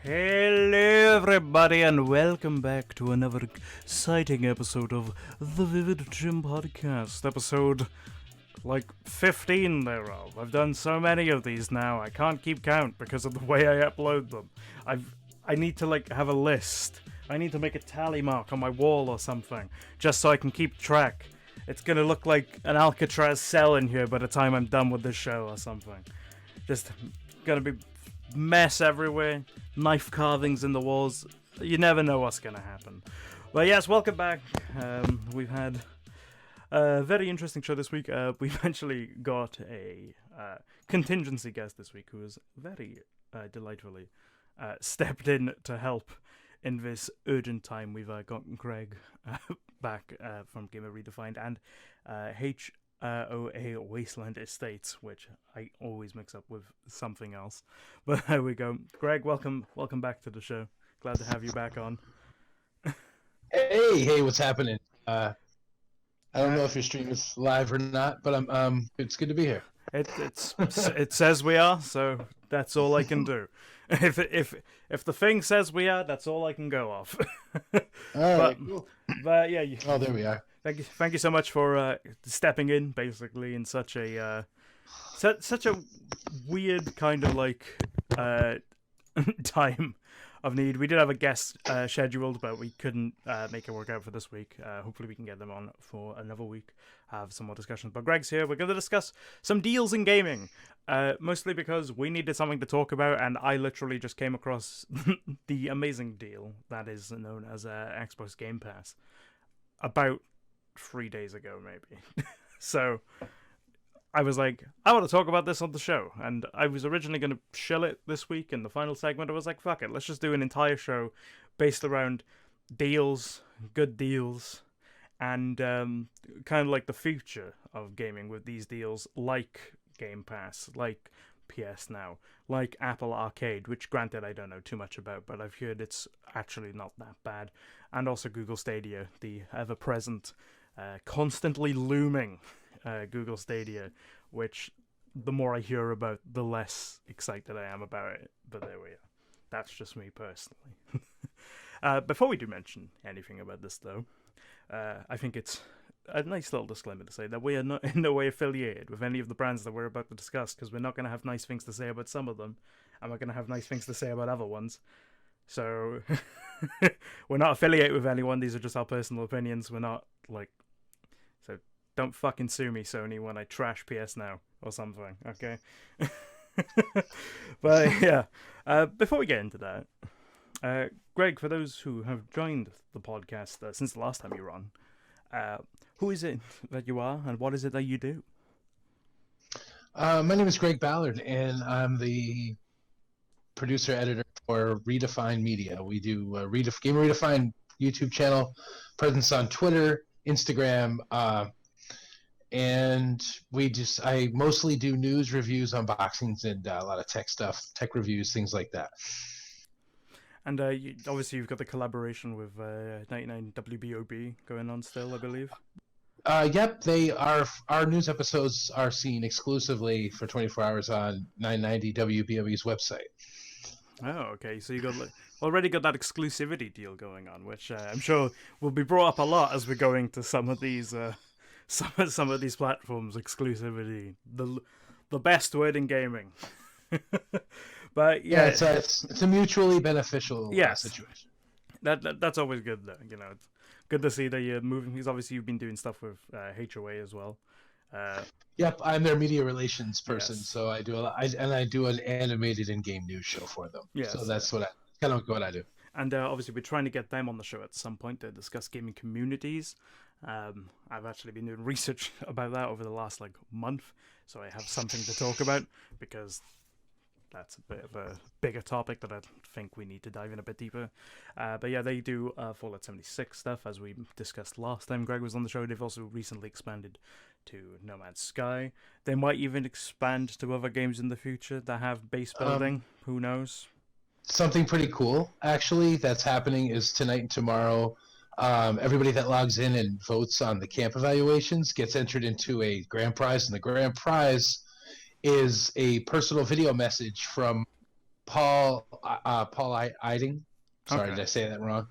Hello everybody and welcome back to another exciting episode of the VividChim podcast. Episode 15 thereof. I've done so many of these now, I can't keep count because of the way I upload them. I need to have a list. I need to make a tally mark on my wall or something, just so I can keep track. It's gonna look like an Alcatraz cell in here by the time I'm done with this show or something. Just gonna be mess everywhere, knife carvings in the walls. You never know what's gonna happen. But yes, welcome back. We've had a very interesting show this week. We've actually got a contingency guest this week who has very delightfully stepped in to help in this urgent time. We've got Greg back from Gamer Redefined and HOA Wasteland Estates, which I always mix up with something else. But there we go. Greg, welcome back to the show. Glad to have you back on. Hey, what's happening? I don't know if your stream is live or not, but it's good to be here. It says we are, so that's all I can do. If the thing says we are, that's all I can go off. All right, cool. But yeah. Oh, there we are. Thank you so much for stepping in, basically, in such a weird kind of time of need. We did have a guest scheduled, but we couldn't make it work out for this week. Hopefully we can get them on for another week, have some more discussions. But Greg's here. We're going to discuss some deals in gaming, mostly because we needed something to talk about, and I literally just came across the amazing deal that is known as Xbox Game Pass about 3 days ago, maybe. So I was like, I want to talk about this on the show, and I was originally going to shill it this week in the final segment. I was like, fuck it, let's just do an entire show based around deals, good deals, and kind of like the future of gaming with these deals, like Game Pass, like PS Now, like Apple Arcade, which granted I don't know too much about, but I've heard it's actually not that bad, and also Google Stadia, the ever-present, constantly looming Google Stadia, which the more I hear about, the less excited I am about it. But there we are. That's just me personally. Before we do mention anything about this, though, I think it's a nice little disclaimer to say that we are not in no way affiliated with any of the brands that we're about to discuss, because we're not going to have nice things to say about some of them, and we're going to have nice things to say about other ones. So we're not affiliated with anyone. These are just our personal opinions. We're not so don't fucking sue me, Sony, when I trash PS Now or something, okay? But yeah, before we get into that, Greg, for those who have joined the podcast since the last time you were on, who is it that you are, and what is it that you do? My name is Greg Ballard, and I'm the producer-editor for Redefined Media. We do Gamer Redefined YouTube channel, presence on Twitter, Instagram, and I mostly do news, reviews, unboxings, and a lot of tech stuff, tech reviews, things like that. And obviously you've got the collaboration with 99WBOB going on still, I believe. Yep, our news episodes are seen exclusively for 24 hours on 990WBOB's website. Oh, okay. So you already got that exclusivity deal going on, which I'm sure will be brought up a lot as we're going to some of these some of these platforms. Exclusivity, the best word in gaming. But yeah, it's a mutually beneficial situation. That's always good, though. You know, it's good to see that you're moving, because obviously you've been doing stuff with HOA as well. Yep, I'm their media relations person, so I do I do an animated in-game news show for them. Yes. So that's kind of what I do. And obviously we're trying to get them on the show at some point to discuss gaming communities. I've actually been doing research about that over the last month, so I have something to talk about, because that's a bit of a bigger topic that I think we need to dive in a bit deeper. But yeah, they do Fallout 76 stuff, as we discussed last time Greg was on the show. They've also recently expanded to No Man's Sky. They might even expand to other games in the future that have base building. Who knows? Something pretty cool, actually, that's happening is tonight and tomorrow. Everybody that logs in and votes on the camp evaluations gets entered into a grand prize, and the grand prize is a personal video message from Eiding. Sorry, Okay. did I say that wrong?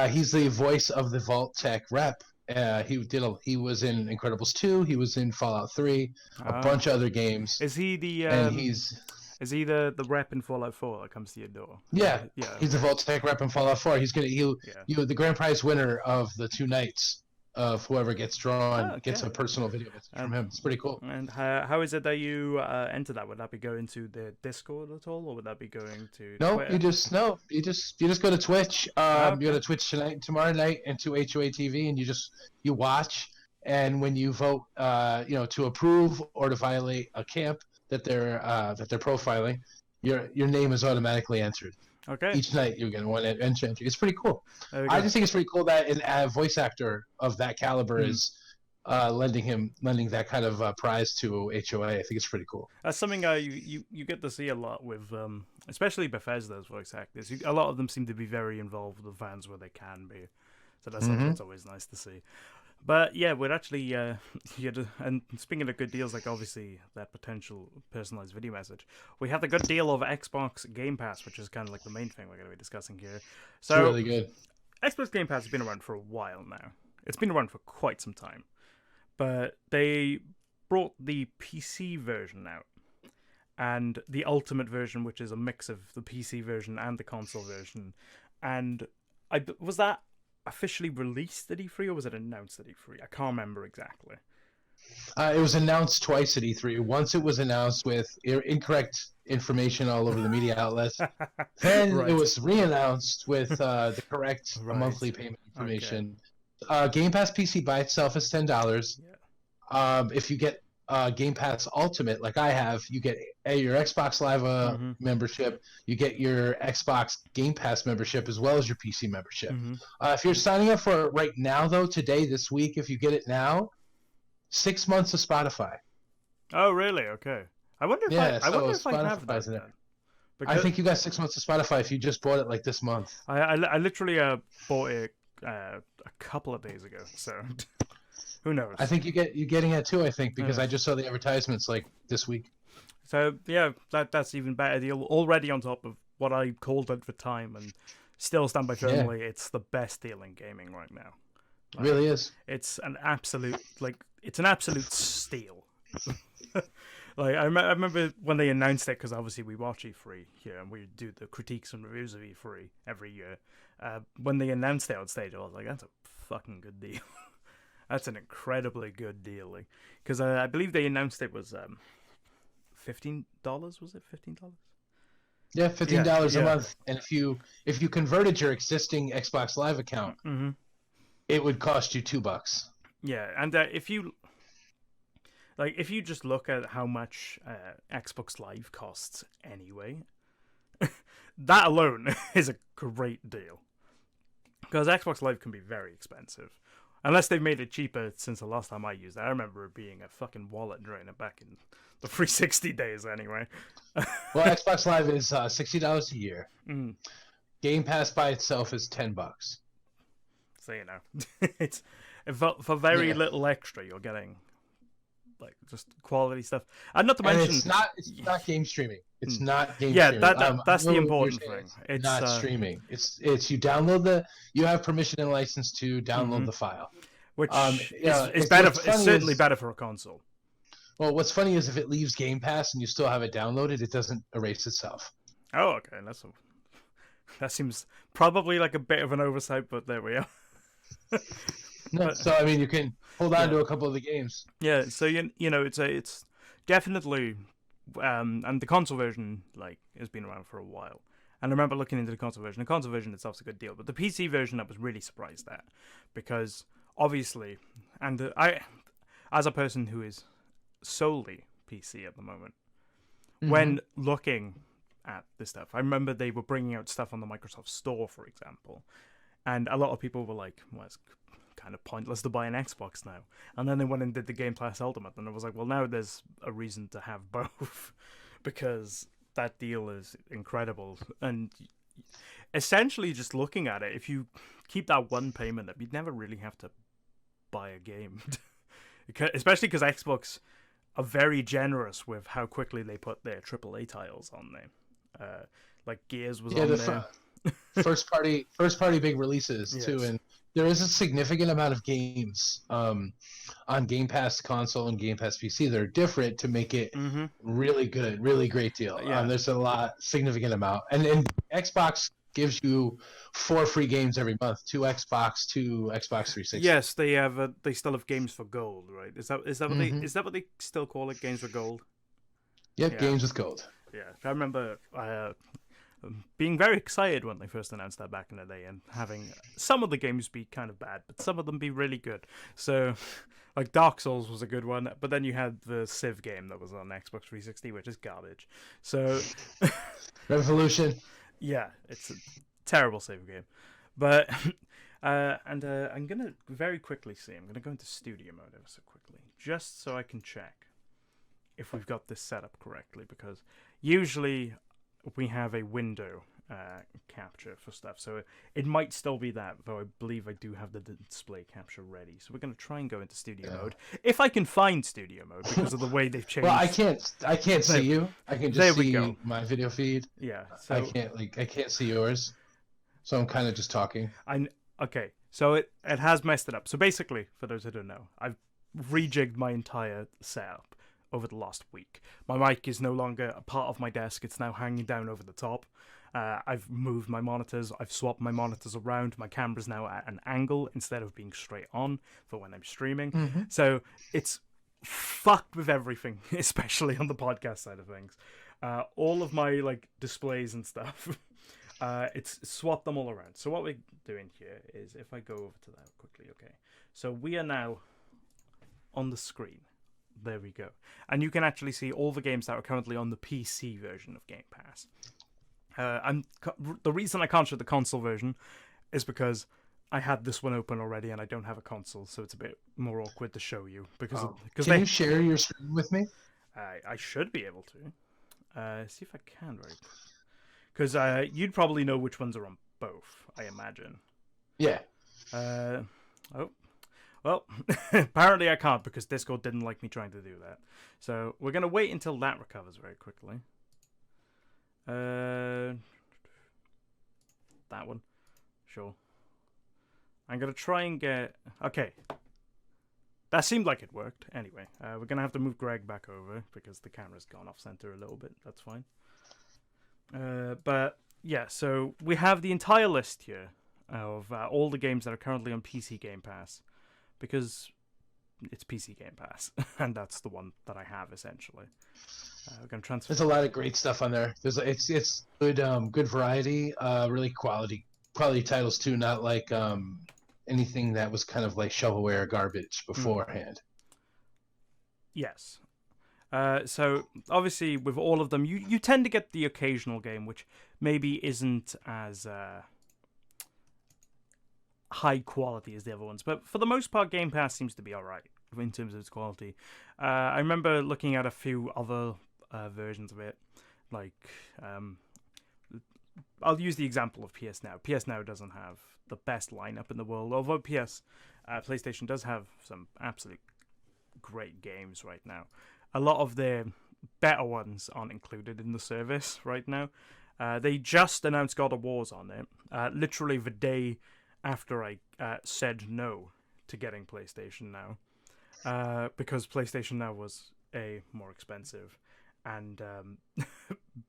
He's the voice of the Vault Tech rep. He was in Incredibles 2. He was in Fallout 3, a Ah. bunch of other games, Is he the and the rep in Fallout 4 that comes to your door? yeah, Yeah. he's the Okay. Vault Tech rep in Fallout 4. Yeah. The grand prize winner of the 2 nights of whoever gets Oh, drawn gets a okay. personal video message from And him. It's pretty cool. how is it that you enter that? Would that be going to the Discord at all, or would that be going to No, Twitter? you just go to Twitch. Ah, You go okay. to Twitch tonight, tomorrow night, and to HOA TV, and you watch. And when you vote, to approve or to violate a camp that they're profiling, your name is automatically entered. Okay. Each night you're going to want to enter entry. It's pretty cool. There we I go. just think it's pretty cool that a voice actor of that caliber Hmm. is lending that kind of prize to HOA. I think it's pretty cool. That's something you get to see a lot with, especially Bethesda's voice actors. A lot of them seem to be very involved with the fans where they can be, so that's always nice to see. But yeah, we're actually and speaking of good deals, like obviously that potential personalized video message, we have the good deal of Xbox Game Pass, which is kind of like the main thing we're going to be discussing here. It's So really good. Xbox Game Pass has been around for a while now. It's been around for quite some time, but they brought the PC version out and the Ultimate version, which is a mix of the PC version and the console version. And was that officially released at E3 or was it announced at E3? I can't remember exactly. It was announced twice at E3. Once it was announced with incorrect information all over the media outlets. Then Right. it was re-announced with the correct Right. monthly payment information. Okay. Game Pass PC by itself is $10. Yeah. If you get Game Pass Ultimate, like I have, you get your Xbox Live Mhm. membership. You get your Xbox Game Pass membership as well as your PC membership. Mhm. If you're signing up for it right now, though, today, this week, if you get it now, 6 months of Spotify. Oh, really? Okay. I wonder if Yeah, I so wonder if I have that Spotify's in it. then. I Because think you got 6 months of Spotify if you just bought it like this month. I literally bought it a couple of days ago, so who knows? I think you're getting it too. I think because Yeah. I just saw the advertisements like this week. So yeah, that's even better deal. Already on top of what I called at the time, and still stand by firmly. It's the best deal in gaming right now. It really is. It's an absolute steal. Like I remember when they announced it, because obviously we watch E3 here and we do the critiques and reviews of E3 every year. When they announced it on stage, I was like, "That's a fucking good deal. That's an incredibly good deal." Like, because I believe they announced it was $15. Was it $15? Yeah, $15 Yeah. a month, and if you converted your existing Xbox Live account, Mm-hmm. it would cost you $2. Yeah, and if you just look at how much Xbox Live costs anyway, that alone is a great deal. Because Xbox Live can be very expensive. Unless they've made it cheaper since the last time I used it. I remember it being a fucking wallet drainer back in the 360 days anyway. Well, Xbox Live is $60 a year. Mm. Game Pass by itself is $10. So, you know, it's for very Yeah. little extra, you're getting like just quality stuff. And not to mention, it's not game streaming. It's not game yeah, streaming. that's the I know what important you're saying. thing. It's not streaming. It's you have permission and license to download the file. Which yeah, is better. what's It's funny certainly is- better for a console. Well, what's funny is if it leaves Game Pass and you still have it downloaded, it doesn't erase itself. Oh, okay, that seems probably like a bit of an oversight, but there we are. No, so I mean, you can hold on to a couple of the games. Yeah, so you know it's definitely and the console version like has been around for a while. And I remember looking into the console version. The console version itself's a good deal, but the PC version I was really surprised at, because obviously, and I, as a person who is solely PC at the moment, when looking at this stuff, I remember they were bringing out stuff on the Microsoft Store, for example, and a lot of people were like, "Well, it's kind of pointless to buy an Xbox now." And then they went and did the Game Pass Ultimate, and I was like, well, now there's a reason to have both, because that deal is incredible. And essentially, just looking at it, if you keep that one payment up, you'd never really have to buy a game. Especially because Xbox are very generous with how quickly they put their AAA titles on there. Like Gears was Yeah, on the there. first party big releases too, Yes. and there is a significant amount of games on Game Pass console and Game Pass PC that are different to make it Mm-hmm. really good, really great deal. Yeah. There's a lot significant amount, and Xbox gives you 4 free games every month, two Xbox 360. Yes, they have. They still have games for gold, right? Is that what they Mm-hmm. is that what they still call it? Games for gold. Yep, Yeah. games with gold. Yeah. I remember being very excited when they first announced that back in the day, and having some of the games be kind of bad, but some of them be really good. So, like Dark Souls was a good one, but then you had the Civ game that was on Xbox 360, which is garbage. So, Revolution. yeah, it's a terrible Civ game. But I'm gonna very quickly see. I'm gonna go into studio mode ever so quickly, just so I can check if we've got this set up correctly, because usually we have a window capture for stuff, so it might still be that, though I believe I do have the display capture ready. So we're going to try and go into studio mode, if I can find studio mode, because of the way they've changed. Well, I can't see you. I can There just we see go. my video feed. Yeah, so I can't see yours, so I'm kind of just talking. Okay, so it has messed it up. So basically, for those who don't know, I've rejigged my entire setup over the last week. My mic is no longer a part of my desk, it's now hanging down over the top. I've moved my monitors, I've swapped my monitors around, my camera's now at an angle instead of being straight on for when I'm streaming. Mm-hmm. So it's fucked with everything, especially on the podcast side of things. All of my like displays and stuff, it's swapped them all around. So what we're doing here is, if I go over to that quickly, okay. So we are now on the screen. There we go. And you can actually see all the games that are currently on the PC version of Game Pass. The reason I can't show the console version is because I had this one open already and I don't have a console, so it's a bit more awkward to show you. Because you share your screen with me? I should be able to. See if I can, right? Because you'd probably know which ones are on both, I imagine. Yeah. Well, apparently I can't, because Discord didn't like me trying to do that. So we're going to wait until that recovers very quickly. That one. Sure. I'm going to try and get... Okay. That seemed like it worked. Anyway, we're going to have to move Greg back over, because the camera's gone off center a little bit. That's fine. But, yeah, so we have the entire list here of all the games that are currently on PC Game Pass, because it's PC Game Pass, and that's the one that I have, essentially. We're going to transfer. There's a lot of great stuff on there. It's good good variety, really quality titles too, not like anything that was kind of like shovelware garbage beforehand. Yes. So obviously with all of them, you tend to get the occasional game which maybe isn't as high quality as the other ones, but for the most part Game Pass seems to be alright in terms of its quality. I remember looking at a few other versions of it, like I'll use the example of PS Now. PS Now doesn't have the best lineup in the world, although PlayStation does have some absolute great games right now. A lot of their better ones aren't included in the service right now. They just announced God of War's on it, literally the day after I said no to getting PlayStation Now, because PlayStation Now was A, more expensive, and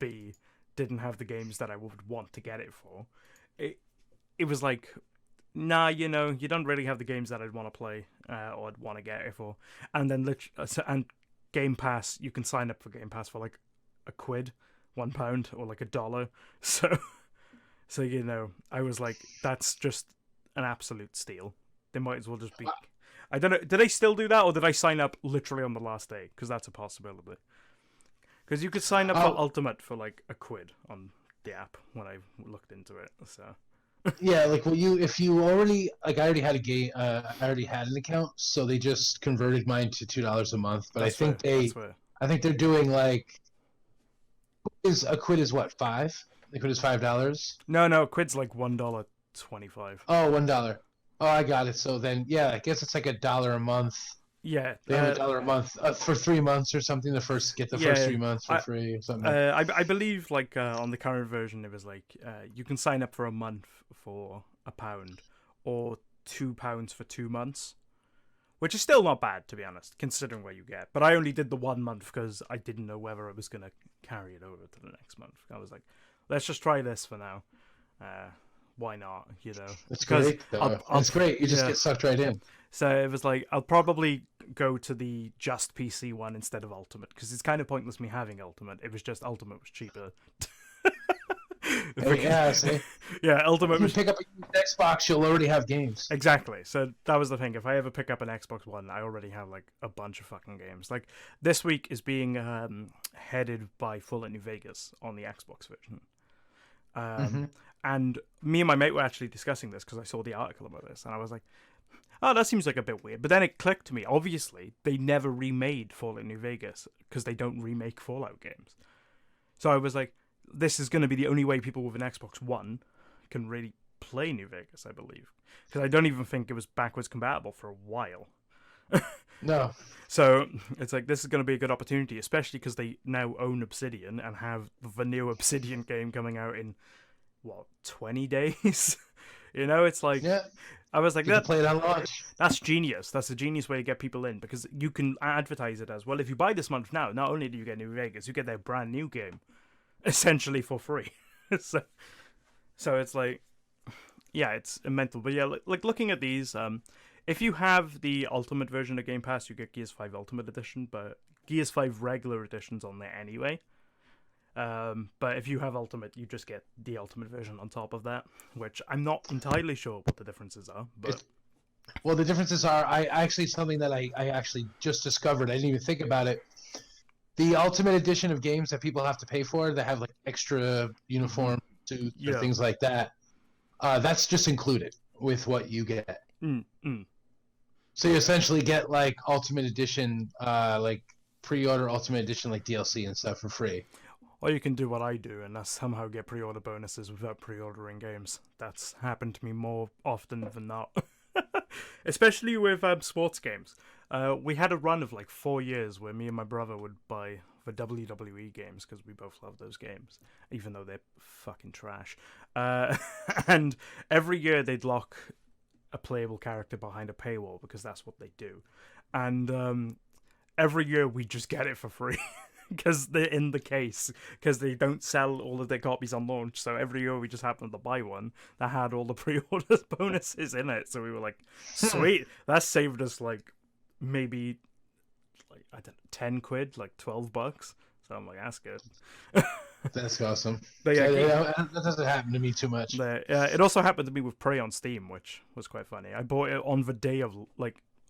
B, didn't have the games that I would want to get it for. It was like, nah, you don't really have the games that I'd want to play or I'd want to get it for. And then and Game Pass, you can sign up for Game Pass for like £1, £1, or like $1. So I was like, that's just an absolute steal. They might as well just be. I don't know. Did they still do that, or did I sign up literally on the last day? Because that's a possibility. Because you could sign up for Ultimate for like £1 on the app when I looked into it. So. Yeah, like if you already I already had a game, I already had an account, so they just converted mine to $2 a month. But That's I think they're doing like £1 is what, $5? £1 is $5. No, £1's like $1.25. Oh, $1. Oh, I got it. So then, yeah, I guess it's like $1 a month Yeah, They have $1 a month for 3 months or something. Get the first yeah. 3 months for free or something. I believe like on the current version, it was like you can sign up for a month for £1 or £2 for 2 months, which is still not bad to be honest, considering what you get. But I only did the 1 month because I didn't know whether I was gonna carry it over to the next month. I was like, let's just try this for now. Why not? You know, It's because great. It's great. You just get sucked right in. So it was like, I'll probably go to the just PC one instead of Ultimate, because it's kind of pointless me having Ultimate. It was just Ultimate was cheaper. Yeah, see? Yeah, Ultimate If you was... pick up a Xbox, you'll already have games. Exactly. So that was the thing. If I ever pick up an Xbox One, I already have like a bunch of fucking games. Like this week is being headed by Fallout New Vegas on the Xbox version. And me and my mate were actually discussing this because I saw the article about this, and I was like, oh, that seems like a bit weird. But then it clicked to me. Obviously, they never remade Fallout New Vegas because they don't remake Fallout games. So I was like, this is going to be the only way people with an Xbox One can really play New Vegas, I believe. Because I don't even think it was backwards compatible for a while. No. So it's like, this is going to be a good opportunity, especially because they now own Obsidian and have the new Obsidian game coming out in, 20 days? You know, it's like... Yeah. I was like, play it on launch. That's genius. That's a genius way to get people in, because you can advertise it as, well, if you buy this month now, not only do you get New Vegas, you get their brand new game, essentially for free. So it's like, yeah, it's mental. But yeah, like looking at these, if you have the Ultimate version of Game Pass, you get Gears 5 Ultimate Edition, but Gears 5 regular edition's on there anyway. But if you have Ultimate, you just get the Ultimate version on top of that, which I'm not entirely sure what the differences are. But well, the differences are, something that I actually just discovered. I didn't even think about it. The Ultimate Edition of games that people have to pay for, that have like extra uniform suits or things like that, that's just included with what you get. So you essentially get like Ultimate Edition, like pre-order Ultimate Edition, like DLC and stuff for free. Or you can do what I do, and that's somehow get pre-order bonuses without pre-ordering games. That's happened to me more often than not. Especially with sports games. We had a run of like 4 years where me and my brother would buy the WWE games, because we both love those games, even though they're fucking trash. And every year they'd lock a playable character behind a paywall, because that's what they do. And every year we just get it for free. Because they're in the case, because they don't sell all of their copies on launch. So every year we just happened to buy one that had all the pre-order bonuses in it. So we were like, sweet, that saved us like maybe like, I don't know, 10 quid, like $12. So I'm like, that's good. That's awesome. But yeah, that doesn't happen to me too much. It also happened to me with Prey on Steam, which was quite funny. I bought it on the day of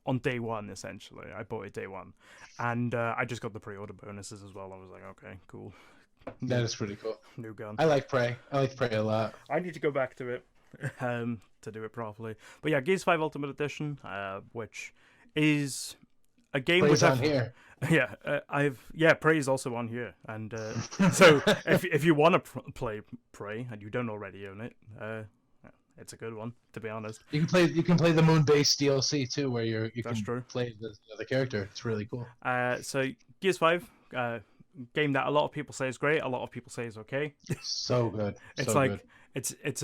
on day one, essentially. I bought it day one, and I just got the pre-order bonuses as well. I was like, okay, cool. That is pretty cool. New gun. I like Prey a lot. I need to go back to it to do it properly. But yeah, Gears 5 Ultimate Edition, which is a game Prey's which on here. Yeah, Prey is also on here, and so if you want to play Prey and you don't already own it, it's a good one, to be honest. You can play the Moon-based DLC too, where you That's can true. play the character. It's really cool. So Gears 5, game that a lot of people say is great, a lot of people say is okay. So good. It's so like good. it's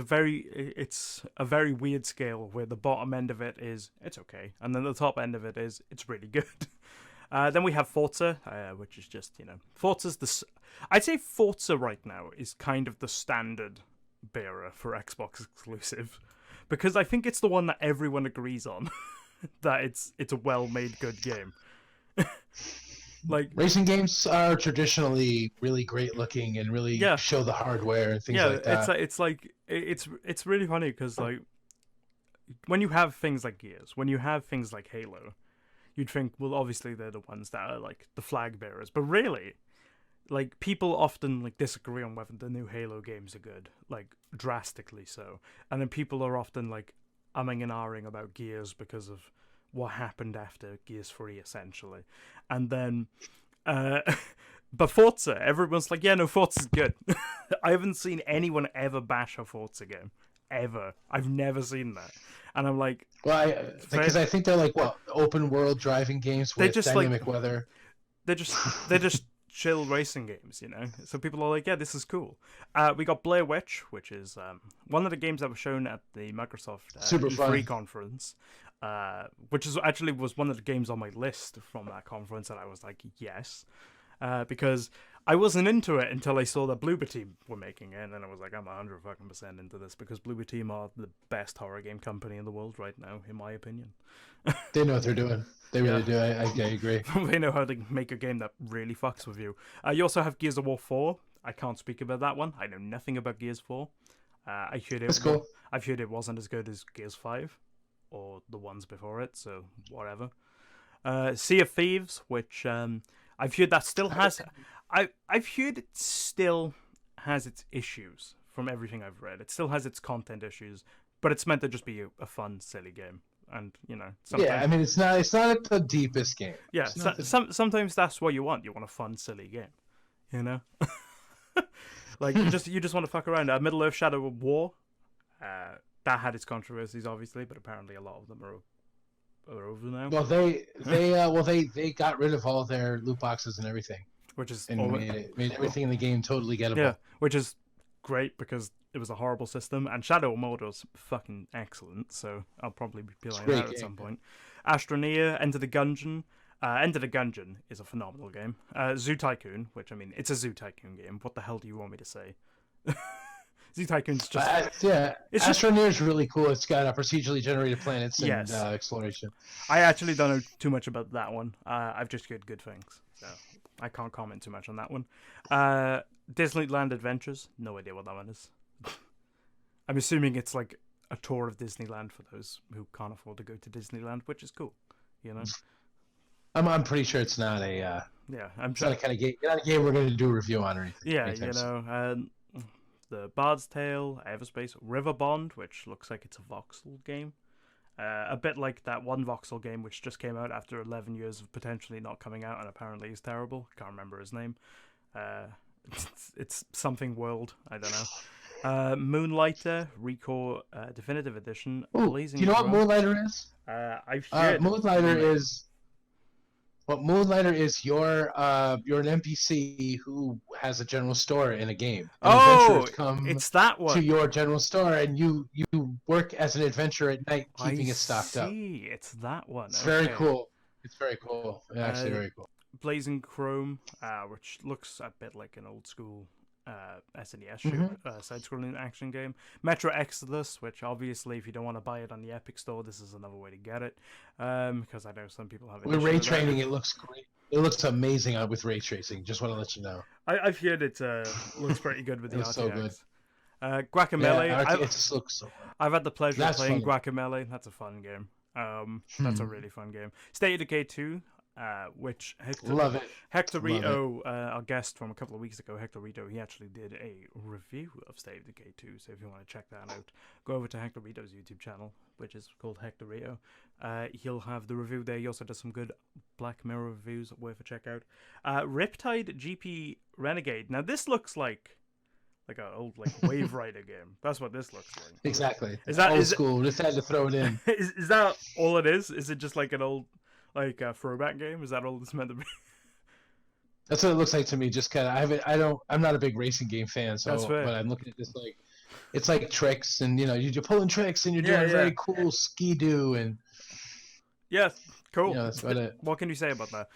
a very weird scale where the bottom end of it is it's okay, and then the top end of it is it's really good. Then we have Forza, which is just, Forza's I'd say Forza right now is kind of the standard bearer for Xbox exclusive, because I think it's the one that everyone agrees on that it's a well-made good game. Like, racing games are traditionally really great looking and really show the hardware and things like that. It's really funny because like when you have things like Gears, when you have things like Halo, you'd think, well, obviously they're the ones that are like the flag bearers, but really, like, people often like disagree on whether the new Halo games are good, like drastically so, and then people are often like umming and ahhing about Gears because of what happened after Gears 3, essentially. And then but Forza, everyone's like, yeah, no, Forza's good. I haven't seen anyone ever bash a Forza game ever. I've never seen that, and I'm like, Well, because I think they're like open world driving games they with just dynamic weather. they're just chill racing games, you know. So people are like, yeah, this is cool. We got Blair Witch, which is one of the games that was shown at the Microsoft Super E3 fun. conference, which is actually was one of the games on my list from that conference, and I was like, yes, because I wasn't into it until I saw that VividChim were making it, and then I was like, I'm 100% into this because VividChim are the best horror game company in the world right now, in my opinion. They know what they're doing. They really do. I agree. They know how to make a game that really fucks with you. You also have Gears of War 4. I can't speak about that one. I know nothing about Gears 4. I heard That's cool. I've heard it wasn't as good as Gears 5 or the ones before it, so whatever. Sea of Thieves, which I've heard that still has. I've heard it still has its issues from everything I've read. It still has its content issues, but it's meant to just be a fun, silly game. And you know, Yeah, I mean, it's not the deepest game. Yeah, sometimes that's what you want. You want a fun, silly game, you know. Like you just want to fuck around. Middle Earth: Shadow of War, that had its controversies, obviously, but apparently a lot of them are over now. Well, they got rid of all their loot boxes and everything, Which is made everything in the game totally gettable. Yeah, which is great because it was a horrible system, and Shadow of Mordor was fucking excellent. So I'll probably be playing that at some point. Astroneer, Enter the Gungeon. Enter the Gungeon is a phenomenal game. Zoo Tycoon, which I mean, it's a Zoo Tycoon game. What the hell do you want me to say? Zoo Tycoon's just Astroneer is really cool. It's got procedurally generated planets and exploration. I actually don't know too much about that one. I've just heard good things, so I can't comment too much on that one. Disneyland Adventures, no idea what that one is. I'm assuming it's like a tour of Disneyland for those who can't afford to go to Disneyland, which is cool, you know. I'm pretty sure it's not a it's not a kind of game. Not a game we're going to do a review on or anything. Yeah, you know, the Bard's Tale, Everspace, River Bond, which looks like it's a voxel game. A bit like that one voxel game which just came out after 11 years of potentially not coming out and apparently is terrible. Can't remember his name. It's something World. I don't know. Moonlighter, Recore Definitive Edition. Ooh, do you know what Moonlighter is? Moonlighter is you're an NPC who has a general store in a game. And adventurers come it's that one. To your general store, and you work as an adventurer at night, keeping it stocked up. It's that one. It's very cool. It's very cool. Actually, very cool. Blazing Chrome, which looks a bit like an old school SNES side-scrolling action game. Metro Exodus, which obviously, if you don't want to buy it on the Epic Store, this is another way to get it. Because I know some people have. With ray tracing, it looks great. It looks amazing with ray tracing. Just want to let you know. I've heard it looks pretty good with the RTX. So good. Guacamelee. Yeah, it just looks so fun. I've had the pleasure of playing Guacamelee. That's a fun game. That's a really fun game. State of Decay 2. Which love it. Hector Rito, our guest from a couple of weeks ago, Hector Rito, he actually did a review of State of Decay 2. So if you want to check that out, go over to Hector Rito's YouTube channel, which is called Hector Rito. He'll have the review there. He also does some good Black Mirror reviews worth a check out. Riptide GP Renegade. Now this looks like an old Wave Rider game. That's what this looks like. Exactly. Is that old school? Just had to throw it in. Is that all it is? Is it just like an old a throwback game? Is that all it's meant to be? That's what it looks like to me. Just kind of, I'm not a big racing game fan, so but I'm looking at this it's like tricks, and you're pulling tricks, and you're doing very cool ski-doo, and cool. That's about it. What can you say about that?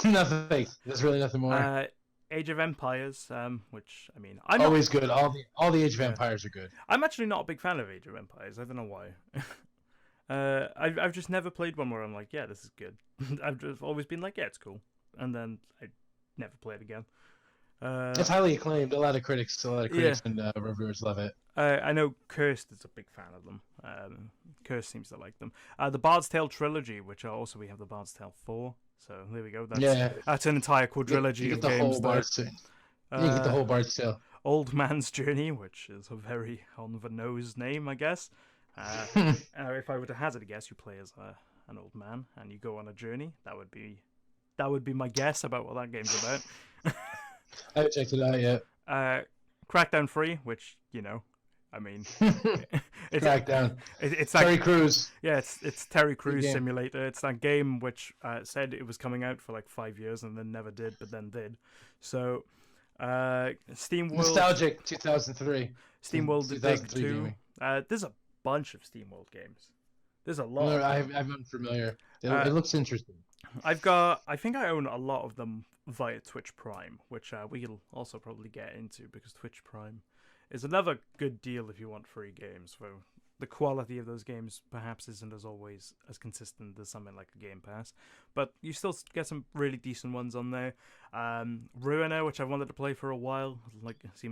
Nothing. There's really nothing more. Age of Empires, which I mean, I'm always good. All the Age of Empires are good. I'm actually not a big fan of Age of Empires. I don't know why. I've just never played one where I'm like, yeah, this is good. I've just always been like, yeah, it's cool, and then I never played again. It's highly acclaimed. A lot of critics and reviewers love it. I know Cursed is a big fan of them. Cursed seems to like them. The Bard's Tale trilogy, which also we have the Bard's Tale 4. So there we go. That's an entire quadrilogy of games. You get the whole Bard's Tale. Old Man's Journey, which is a very on the nose name, I guess. If I were to hazard a guess, you play as an old man and you go on a journey. That would be my guess about what that game's about. I haven't checked it out yet. Crackdown 3, which I mean, it's Crackdown. it's Terry like Crews. yeah, it's Terry Crews game. Simulator. It's that game which said it was coming out for like 5 years and then never did, but then did. So, Steam World, Nostalgic 2003. Steam World Dig 2003 2. gaming. There's a bunch of Steam World games. There's a I'm lot. I'm unfamiliar. It looks interesting. I think I own a lot of them via Twitch Prime, which we'll also probably get into because Twitch Prime is another good deal if you want free games. So the quality of those games perhaps isn't as always as consistent as something like a Game Pass, but you still get some really decent ones on there. Ruiner, which I've wanted to play for a while,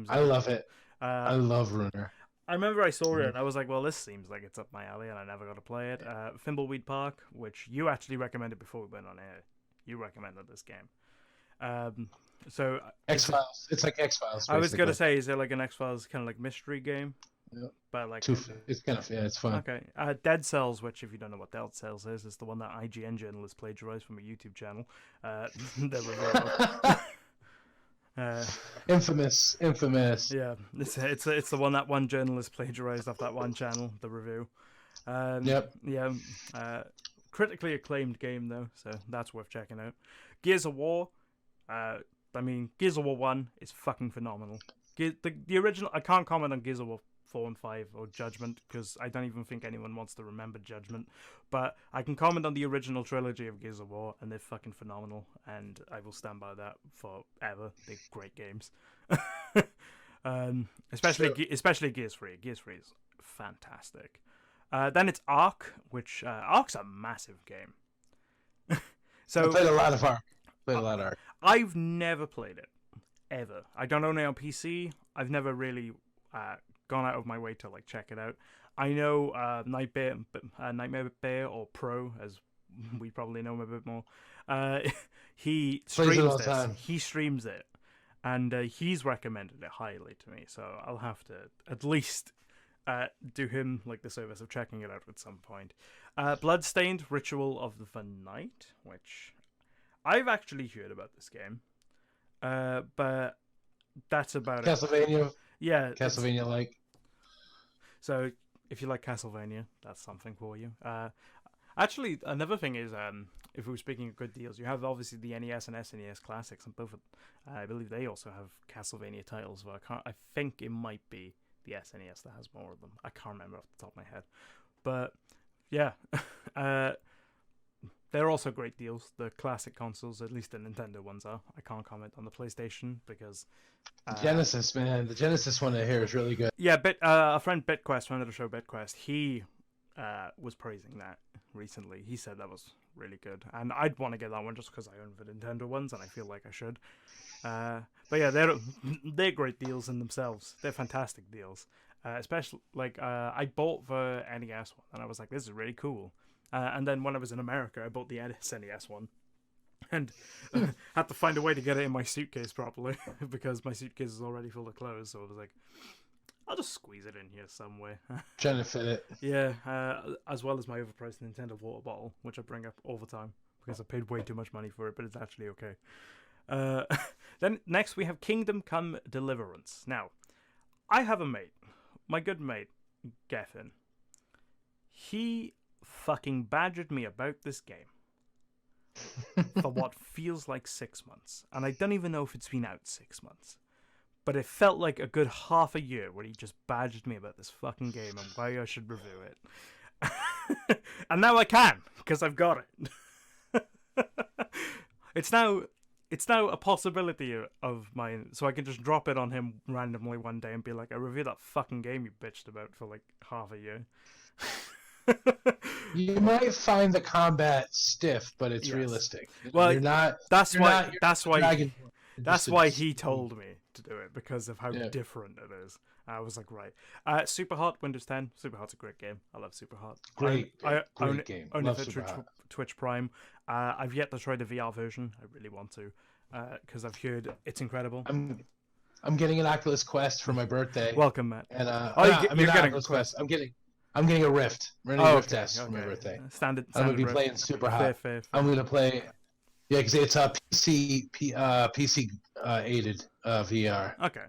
I love it. I love Ruiner. I remember I saw it and I was like, well, this seems like it's up my alley, and I never got to play it. Thimbleweed Park, which you actually recommended before we went on air. You recommended this game. So X-Files. It's like X-Files. I was gonna say, is it like an X-Files kind of like mystery game? Yeah. But like it's kind of it's fun. Okay. Dead Cells, which if you don't know what Dead Cells is the one that IGN journalists plagiarized from a YouTube channel. Infamous. Yeah, it's the one that one journalist plagiarized off that one channel. The review. Yep. Yeah. Critically acclaimed game though, so that's worth checking out. Gears of War. Gears of War 1 is fucking phenomenal. The original, I can't comment on Gears of War 4 and 5 or Judgment because I don't even think anyone wants to remember Judgment. But I can comment on the original trilogy of Gears of War, and they're fucking phenomenal, and I will stand by that forever. They're great games. Especially Gears 3. Gears 3 is fantastic. Then it's Ark, which Ark's a massive game. So I played a lot of Ark. I've never played it, ever. I don't own it on PC. I've never really gone out of my way to like check it out. I know Nightmare Bear, or Pro, as we probably know him a bit more. He streams this. He streams it, and he's recommended it highly to me. So I'll have to at least do him like the service of checking it out at some point. Bloodstained: Ritual of the Night, which I've actually heard about this game, but that's about Castlevania. it. Yeah, Castlevania-like. So if you like Castlevania, that's something for you. Actually, another thing is, if we were speaking of good deals, you have obviously the NES and SNES classics, and both. I believe they also have Castlevania titles. But I think it might be the SNES that has more of them. I can't remember off the top of my head, but yeah. They're also great deals. The classic consoles, at least the Nintendo ones, are. I can't comment on the PlayStation because Genesis, man, the Genesis one I hear is really good. Yeah, a friend BitQuest, friend of the show BitQuest, he was praising that recently. He said that was really good, and I'd want to get that one just because I own the Nintendo ones, and I feel like I should. But yeah, they're great deals in themselves. They're fantastic deals. Especially I bought the NES one, and I was like, this is really cool. And then when I was in America, I bought the SNES one, and had to find a way to get it in my suitcase properly because my suitcase is already full of clothes. So I was like, I'll just squeeze it in here somewhere. Trying to fit it. Yeah, as well as my overpriced Nintendo water bottle, which I bring up all the time because I paid way too much money for it, but it's actually okay. Then next we have Kingdom Come Deliverance. Now, I have a mate, my good mate, Geffen. He fucking badgered me about this game for what feels like 6 months, and I don't even know if it's been out 6 months, but it felt like a good half a year where he just badgered me about this fucking game and why I should review it. And now I can, because I've got it. It's now a possibility of mine, so I can just drop it on him randomly one day and be like, I reviewed that fucking game you bitched about for like half a year. You might find the combat stiff, but it's realistic. Well, you're not. That's why he Mm. told me to do it, because of how different it is. I was like, right. Super Hot Windows 10. Super Hot's a great game. I love Super Hot. Great Great game. Only Love for Super Hot. Twitch Prime. I've yet to try the VR version. I really want to, because I've heard it's incredible. I'm getting an Oculus Quest for my birthday. Welcome, Matt. And you're getting Oculus Quest. I'm getting a Rift. I'm running a Rift S for my birthday. Standard I'm gonna be Rift. playing Super Hot. Fair. I'm gonna play. Yeah, because it's a PC aided VR. Okay.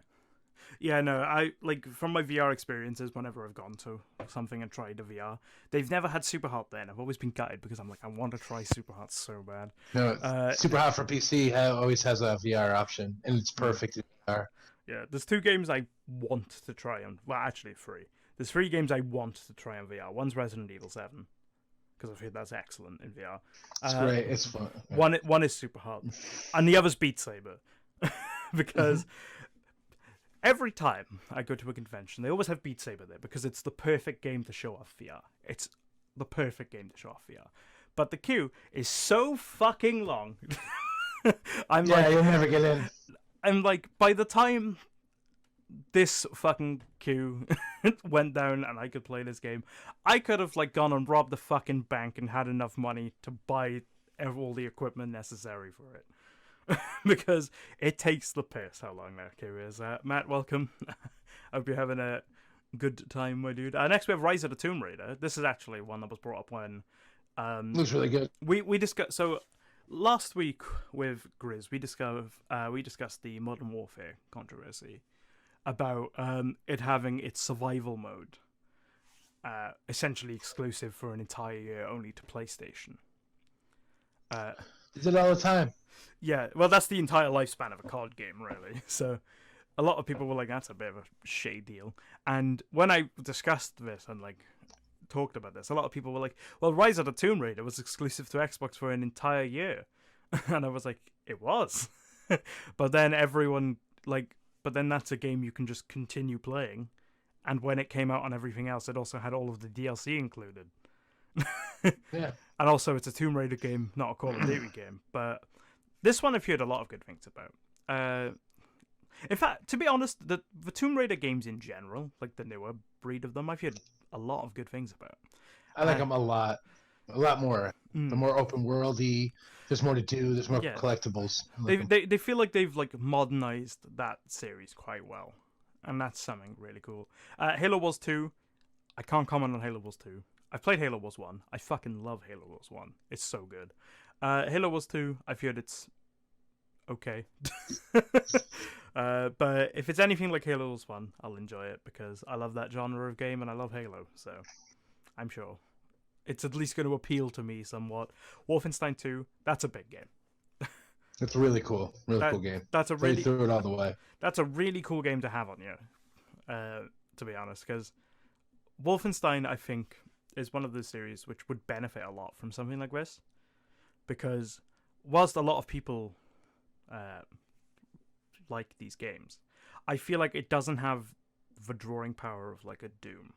Yeah, no, I like from my VR experiences. Whenever I've gone to something and tried a VR, they've never had super hot. Then I've always been gutted because I'm like, I want to try super hot so bad. No, Uh, Super Hot for PC always has a VR option, and it's perfect in VR. yeah, there's two games I want to try on. Well, actually, three. There's three games I want to try on VR. One's Resident Evil 7 because I've heard that's excellent in VR. It's great. It's fun. One is super hot, and the other's Beat Saber because. Every time I go to a convention, they always have Beat Saber there because it's the perfect game to show off VR. It's the perfect game to show off VR. But the queue is so fucking long. You'll never get in. I'm like, by the time this fucking queue went down and I could play this game, I could have like gone and robbed the fucking bank and had enough money to buy all the equipment necessary for it. Because it takes the piss how long that queue is. Matt, welcome. I hope you're having a good time, my dude. Next we have Rise of the Tomb Raider. This is actually one that was brought up when looks really good. We discussed. So last week with Grizz, we discussed the Modern Warfare controversy about it having its survival mode essentially exclusive for an entire year only to PlayStation. Is it all the time? Yeah, well, that's the entire lifespan of a COD game, really. So a lot of people were like, that's a bit of a shady deal. And when I discussed this and like talked about this, a lot of people were like, well, Rise of the Tomb Raider was exclusive to Xbox for an entire year. And I was like, it was. But then but then that's a game you can just continue playing. And when it came out on everything else, it also had all of the DLC included. Yeah. And also, it's a Tomb Raider game, not a Call of Duty game. But this one I've heard a lot of good things about. In fact, to be honest, the Tomb Raider games in general, like the newer breed of them, I've heard a lot of good things about. I like them a lot more. The more open worldy. There's more to do. There's more collectibles. They feel like they've like modernized that series quite well, and that's something really cool. Halo Wars 2, I can't comment on Halo Wars 2. I've played Halo Wars 1. I fucking love Halo Wars 1. It's so good. Halo Wars 2, I've heard it's okay. But if it's anything like Halo Wars 1, I'll enjoy it because I love that genre of game and I love Halo, so I'm sure it's at least going to appeal to me somewhat. Wolfenstein 2, that's a big game. It's really cool. Cool game. That's a They really threw it all the way. That's a really cool game to have on you, to be honest, because Wolfenstein, I think, is one of the series which would benefit a lot from something like this, because whilst a lot of people like these games, I feel like it doesn't have the drawing power of like a Doom,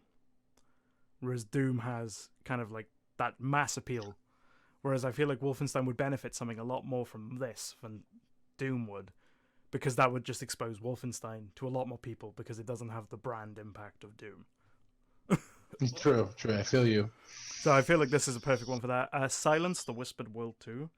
whereas Doom has kind of like that mass appeal, whereas I feel like Wolfenstein would benefit something a lot more from this than Doom would, because that would just expose Wolfenstein to a lot more people because it doesn't have the brand impact of Doom. True. I feel you. So I feel like this is a perfect one for that. Silence, the Whispered World 2.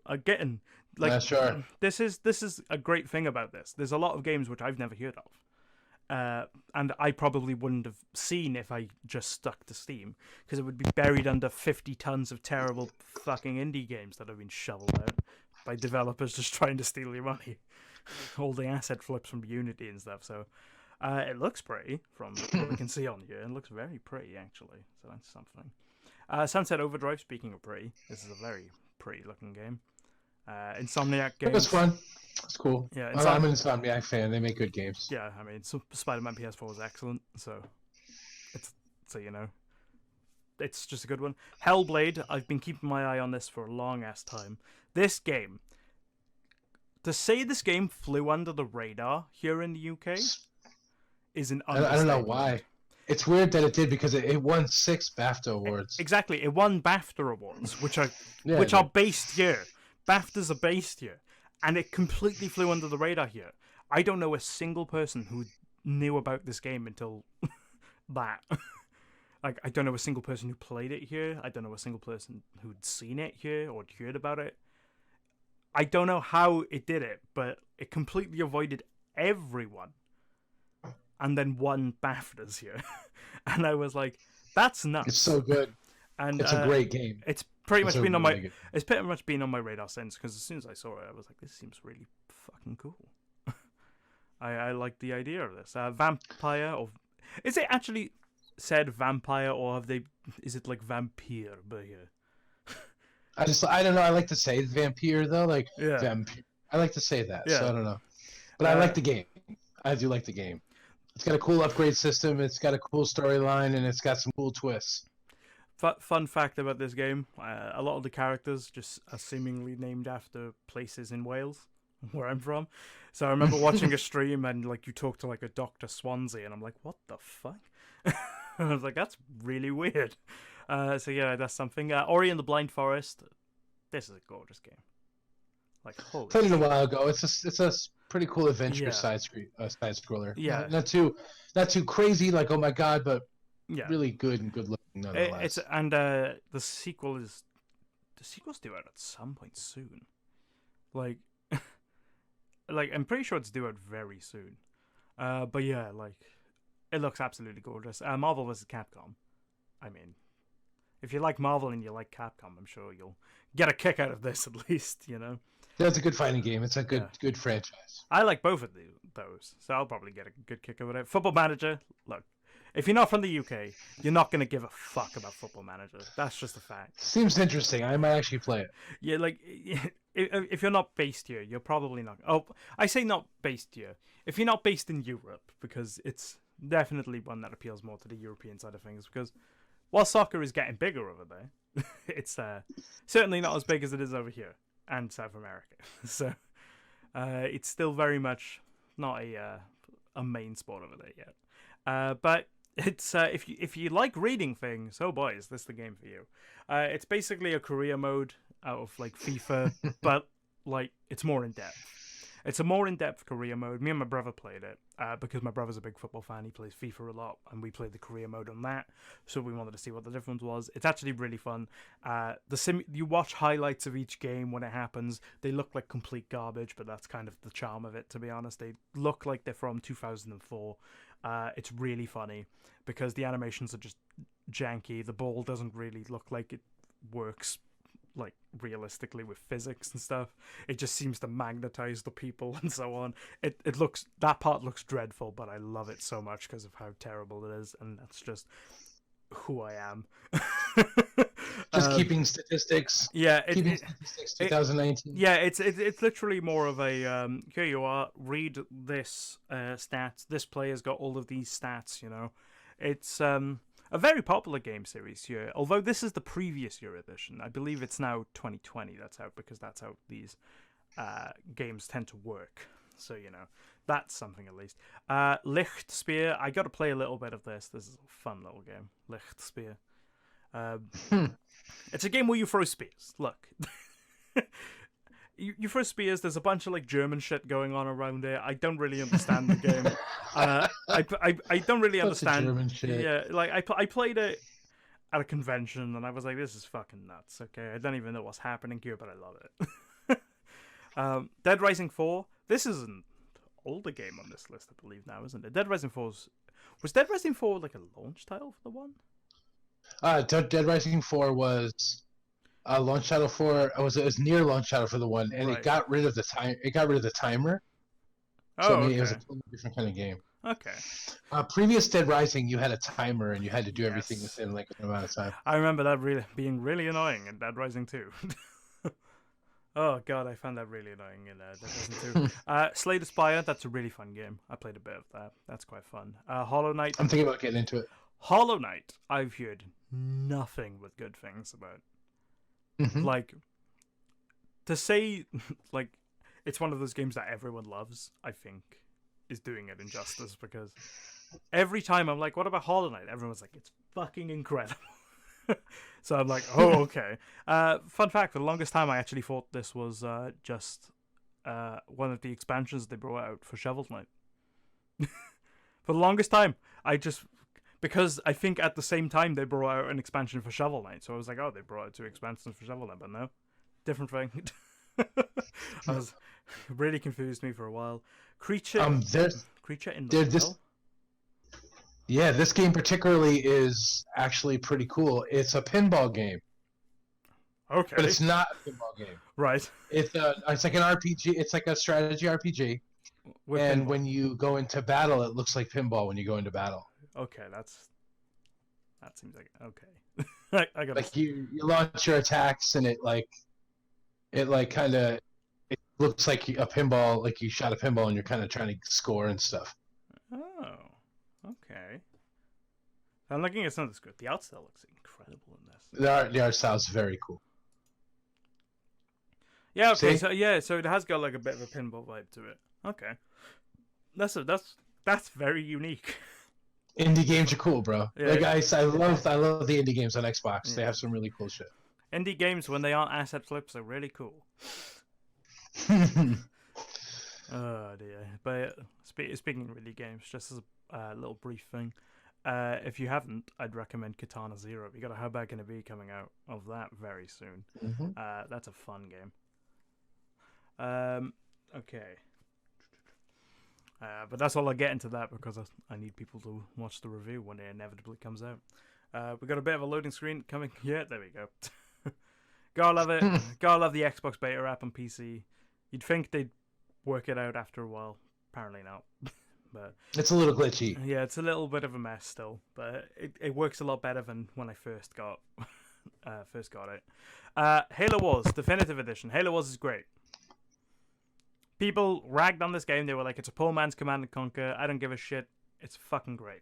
Again, like sure. This is a great thing about this. There's a lot of games which I've never heard of, and I probably wouldn't have seen if I just stuck to Steam, because it would be buried under 50 tons of terrible fucking indie games that have been shoveled out by developers just trying to steal your money, holding asset flips from Unity and stuff. So. It looks pretty from what we can see on here. It looks very pretty, actually. So that's something. Sunset Overdrive, speaking of pretty, this is a very pretty looking game. Insomniac Games. It's fun. It's cool. Yeah, I'm an Insomniac fan. They make good games. Yeah, I mean, Spider-Man PS4 is excellent. So it's just a good one. Hellblade, I've been keeping my eye on this for a long ass time. This game, to say this game flew under the radar here in the UK is an understatement. I don't know why. It's weird that it did, because it won 6 BAFTA awards. Exactly, it won BAFTA awards, which are based here. BAFTAs are based here, and it completely flew under the radar here. I don't know a single person who knew about this game until that. Like, I don't know a single person who played it here. I don't know a single person who'd seen it here or heard about it. I don't know how it did it, but it completely avoided everyone. And then won BAFTAs here. And I was like, that's nuts. It's so good. And it's a great game. It's pretty much been on my radar since, because as soon as I saw it, I was like, this seems really fucking cool. I like the idea of this. Vampire, or is it actually said vampire, or have they? Is it like vampire? But I don't know. I like to say vampire though, like yeah, vampire. I like to say that, so yeah. I don't know. But I Uh, like the game. I do like the game. It's got a cool upgrade system. It's got a cool storyline, and it's got some cool twists. Fun fact about this game: a lot of the characters just are seemingly named after places in Wales, where I'm from. So I remember watching a stream and like you talk to like a Dr. Swansea, and I'm like, what the fuck? I was like, that's really weird. So yeah, that's something. Ori and the Blind Forest. This is a gorgeous game. Like holy. Played it a shit. while ago. It's a pretty cool adventure Yeah, side scroller. yeah, Not too crazy like oh my god, but yeah. really good and good looking It's nonetheless. and the sequel's due out at some point soon. Like like I'm pretty sure it's due out very soon. But yeah, like it looks absolutely gorgeous. Marvel vs. Capcom. I mean, if you like Marvel and you like Capcom, I'm sure you'll get a kick out of this at least. You know. That's a good fighting game. It's a Yeah. good franchise. I like both of those, so I'll probably get a good kick out of it. Football Manager. Look, if you're not from the UK, you're not gonna give a fuck about Football Manager. That's just a fact. Seems interesting. I might actually play it. Yeah, like if you're not based here, you're probably not. Oh, I say not based here. If you're not based in Europe, because it's definitely one that appeals more to the European side of things. Because while soccer is getting bigger over there, it's certainly not as big as it is over here and South America. So it's still very much not a main sport over there yet. But it's if you like reading things, oh boy, is this the game for you? It's basically a career mode out of like FIFA, but like it's more in depth. It's a more in-depth career mode. Me and my brother played it because my brother's a big football fan. He plays FIFA a lot, and we played the career mode on that. So we wanted to see what the difference was. It's actually really fun. You watch highlights of each game when it happens. They look like complete garbage, but that's kind of the charm of it, to be honest. They look like they're from 2004. It's really funny because the animations are just janky. The ball doesn't really look like it works like realistically with physics and stuff. It just seems to magnetize the people and so on. It looks, that part looks dreadful, but I love it so much because of how terrible it is, and that's just who I am. Just keeping statistics. Yeah, Keeping statistics 2019. yeah, it's literally more of a here you are, read this stats. This player's got all of these stats. You know, it's a very popular game series here. Although this is the previous year edition, I believe it's now 2020 that's out because that's how these games tend to work. So you know, that's something at least. Lichtspeer, I got to play a little bit of this. This is a fun little game. Lichtspeer. It's a game where you throw spears. Look. You throw spears. There's a bunch of like German shit going on around it. I don't really understand the game. I don't really understand. German shit. Yeah, like I played it at a convention and I was like, this is fucking nuts. Okay, I don't even know what's happening here, but I love it. Dead Rising 4. This is an older game on this list, I believe now, isn't it? Dead Rising 4 was Dead Rising 4 like a launch title for the one? Dead Rising 4 was launch title for it was near launch title for the one, and Right. it got rid of the time. It got rid of the timer. Oh, So I mean, okay. it was a totally different kind of game. Okay. Previous Dead Rising, you had a timer and you had to do everything Yes. within like an amount of time. I remember that being really annoying in Dead Rising 2. Oh god, I found that really annoying in Dead Rising 2. Slay the Spire, that's a really fun game. I played a bit of that. That's quite fun. Hollow Knight. I'm thinking about getting into it. Hollow Knight, I've heard nothing but good things about. Mhm. Like, to say, like, it's one of those games that everyone loves, I think, is doing it injustice, because every time I'm like, what about Hollow Knight? Everyone's like, it's fucking incredible. So I'm like, oh, okay. Fun fact, for the longest time, I actually thought this was just one of the expansions they brought out for Shovel Knight. For the longest time, because I think at the same time they brought out an expansion for Shovel Knight, so I was like, oh, they brought out 2 expansions for Shovel Knight, but no, different thing. Really confused me for a while. Creature in the Well. This game particularly is actually pretty cool. It's a pinball game, Okay, but it's not a pinball game. right. It's like an RPG. It's like a strategy RPG. With and pinball. when you go into battle, it looks like pinball when you go into battle. Okay, that seems like okay. I gotta. Like you launch your attacks, and it kind of it looks like a pinball, like you shot a pinball, and you're kind of trying to score and stuff. Oh, okay. I'm looking at some of the script. The art style looks incredible in this. The art style is very cool. Yeah. Okay. See? So it has got like a bit of a pinball vibe to it. Okay. That's very unique. Indie games are cool, bro. Yeah. Like I love the indie games on Xbox. Yeah. They have some really cool shit. Indie games, when they aren't asset flips, are really cool. Oh dear. But speaking of indie games, just as a little brief thing, if you haven't, I'd recommend Katana Zero. We got a How Bad Can It Be coming out of that very soon. That's a fun game. Okay. But that's all I get into that because I need people to watch the review when it inevitably comes out. We got a bit of a loading screen coming. Yeah, there we go. Gotta love it. Gotta love the Xbox beta app on PC. You'd think they'd work it out after a while. Apparently not. But it's a little glitchy. Yeah, it's a little bit of a mess still, but it works a lot better than when I first got it. Halo Wars Definitive Edition. Halo Wars is great. People ragged on this game. They were like, "It's a poor man's Command and Conquer." I don't give a shit. It's fucking great.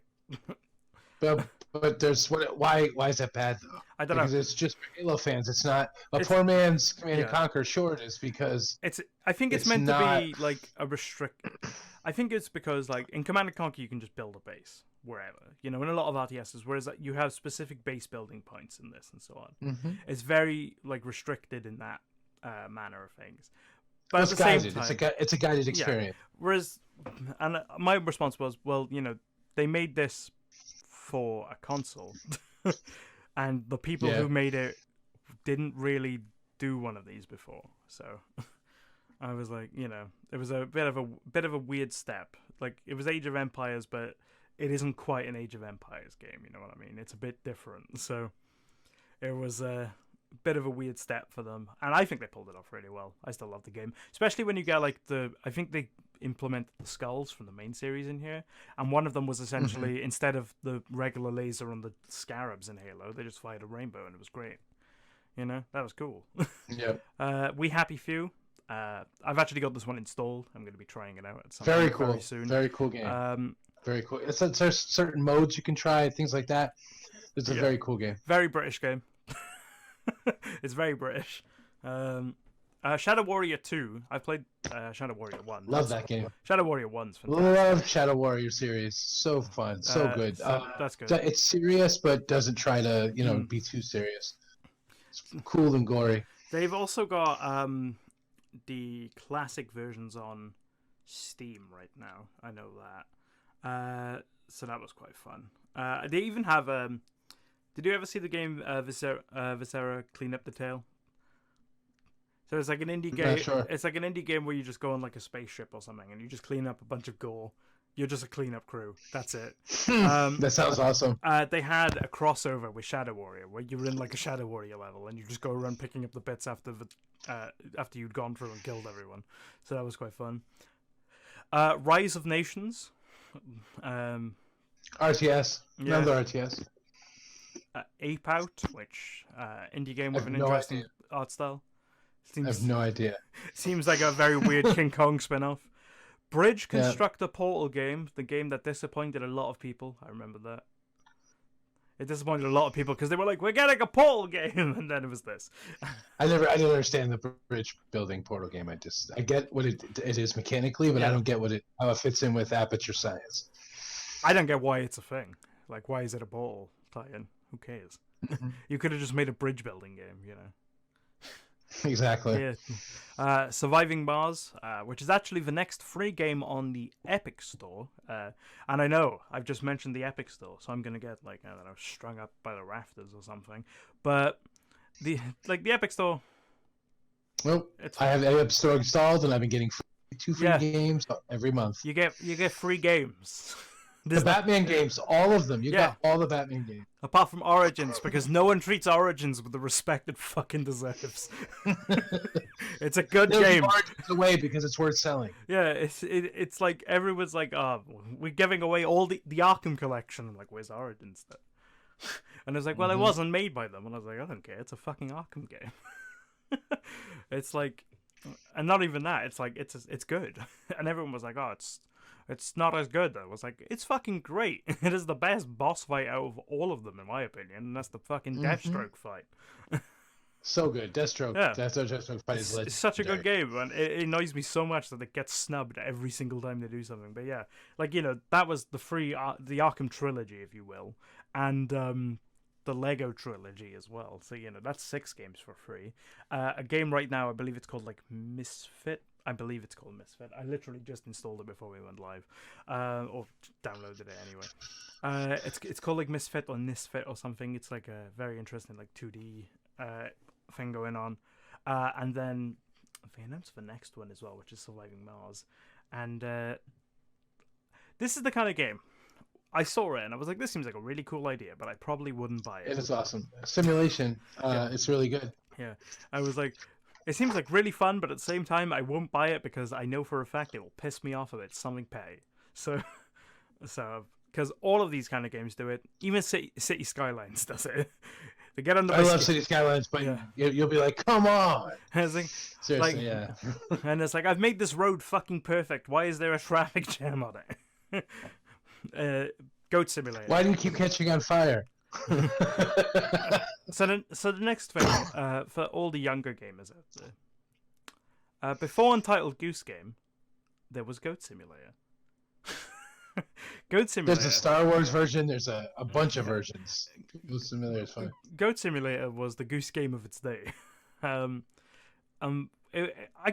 But there's why is that bad though? I don't know. Because it's just for Halo fans. It's not a poor man's Command and Conquer. Short is because I think it's meant to be like a restrict. I think it's because like in Command and Conquer you can just build a base wherever, in a lot of RTSs, whereas you have specific base building points in this and so on. It's very like restricted in that manner of things. But at the same time, it's a guided experience. Yeah. Whereas, and my response was, well, they made this for a console, and the people who made it didn't really do one of these before. So I was like, it was a bit of a weird step. Like it was Age of Empires, but it isn't quite an Age of Empires game. You know what I mean? It's a bit different. So it was a bit of a weird step for them, and I think they pulled it off really well. I still love the game, especially when you get like I think they implemented the skulls from the main series in here, and one of them was essentially instead of the regular laser on the scarabs in Halo, they just fired a rainbow, and it was great. That was cool. Yeah. We Happy Few. I've actually got this one installed. I'm going to be trying it out at some point very soon. Very cool game. Very cool. There's certain modes you can try, things like that. It's a very cool game. Very British game. It's very British. Shadow Warrior 2. I played Shadow Warrior 1. Love that game. Shadow Warrior 1's fantastic. Love Shadow Warrior series. So fun. So good. That's good. It's serious, but doesn't try to, be too serious. It's cool and gory. They've also got the classic versions on Steam right now. I know that. So that was quite fun. They even have... did you ever see the game Viscera Clean Up the Tail? So it's like an indie game. Sure. It's like an indie game where you just go on like a spaceship or something, and you just clean up a bunch of gore. You're just a cleanup crew. That's it. That sounds awesome. They had a crossover with Shadow Warrior, where you were in like a Shadow Warrior level, and you just go around picking up the bits after you'd gone through and killed everyone. So that was quite fun. Rise of Nations. RTS. Another RTS. Ape Out, which indie game with an interesting art style. I have no idea. Seems like a very weird King Kong spin-off. Bridge Constructor Portal game, the game that disappointed a lot of people. I remember that. It disappointed a lot of people because they were like, "We're getting a Portal game," and then it was this. I didn't understand the bridge building Portal game. I get what it is mechanically, but I don't get how it fits in with Aperture Science. I don't get why it's a thing. Like, why is it a Portal tie-in? Who cares? You could have just made a bridge building game, Exactly. Yeah. Surviving Mars, which is actually the next free game on the Epic Store. And I know I've just mentioned the Epic Store, so I'm gonna get I don't know, strung up by the rafters or something. But the Epic Store. Well, I have the Epic Store installed, and I've been getting two free games every month. You get free games. The Batman games, all of them. You Yeah. got all the Batman games. Apart from Origins, because no one treats Origins with the respect it fucking deserves. It's a good game. Origins away because it's worth selling. Yeah, it's like everyone's like, oh, we're giving away all the Arkham collection. I'm like, where's Origins then? And it's like, well, it wasn't made by them. And I was like, I don't care. It's a fucking Arkham game. It's like, and not even that. It's like it's good. And everyone was like, oh, it's not as good though. I was like, it's fucking great. It is the best boss fight out of all of them, in my opinion. And that's the fucking Deathstroke fight. So good. Deathstroke. Yeah. Deathstroke fight is legendary. It's such a good game, and it annoys me so much that it gets snubbed every single time they do something. But yeah, like, you know, that was the the Arkham trilogy, if you will, and the Lego trilogy as well. So, you know, that's 6 games for free. A game right now, I believe it's called like Misfit. I believe it's called Misfit. I literally just installed it before we went live, or downloaded it anyway. It's called like Misfit or Nisfit or something. It's like a very interesting like 2D thing going on, and then they announced the next one as well, which is Surviving Mars. And this is the kind of game I saw it and I was like, this seems like a really cool idea, but I probably wouldn't buy it. It is awesome. Simulation. It's really good. Yeah, I was like, it seems like really fun, but at the same time, I won't buy it because I know for a fact it will piss me off if it's something pay. So because all of these kind of games do it. Even City Skylines does it. They get on the. I love City Skylines, but you'll be like, come on. Like, seriously, like, yeah. And it's like, I've made this road fucking perfect. Why is there a traffic jam on it? Goat Simulator. Why do you keep catching on fire? So the next thing for all the younger gamers out there, before Untitled Goose Game, there was Goat Simulator. Goat Simulator. There's a Star Wars version. There's a bunch of versions. Goat Simulator is fun. Goat Simulator was the Goose Game of its day. I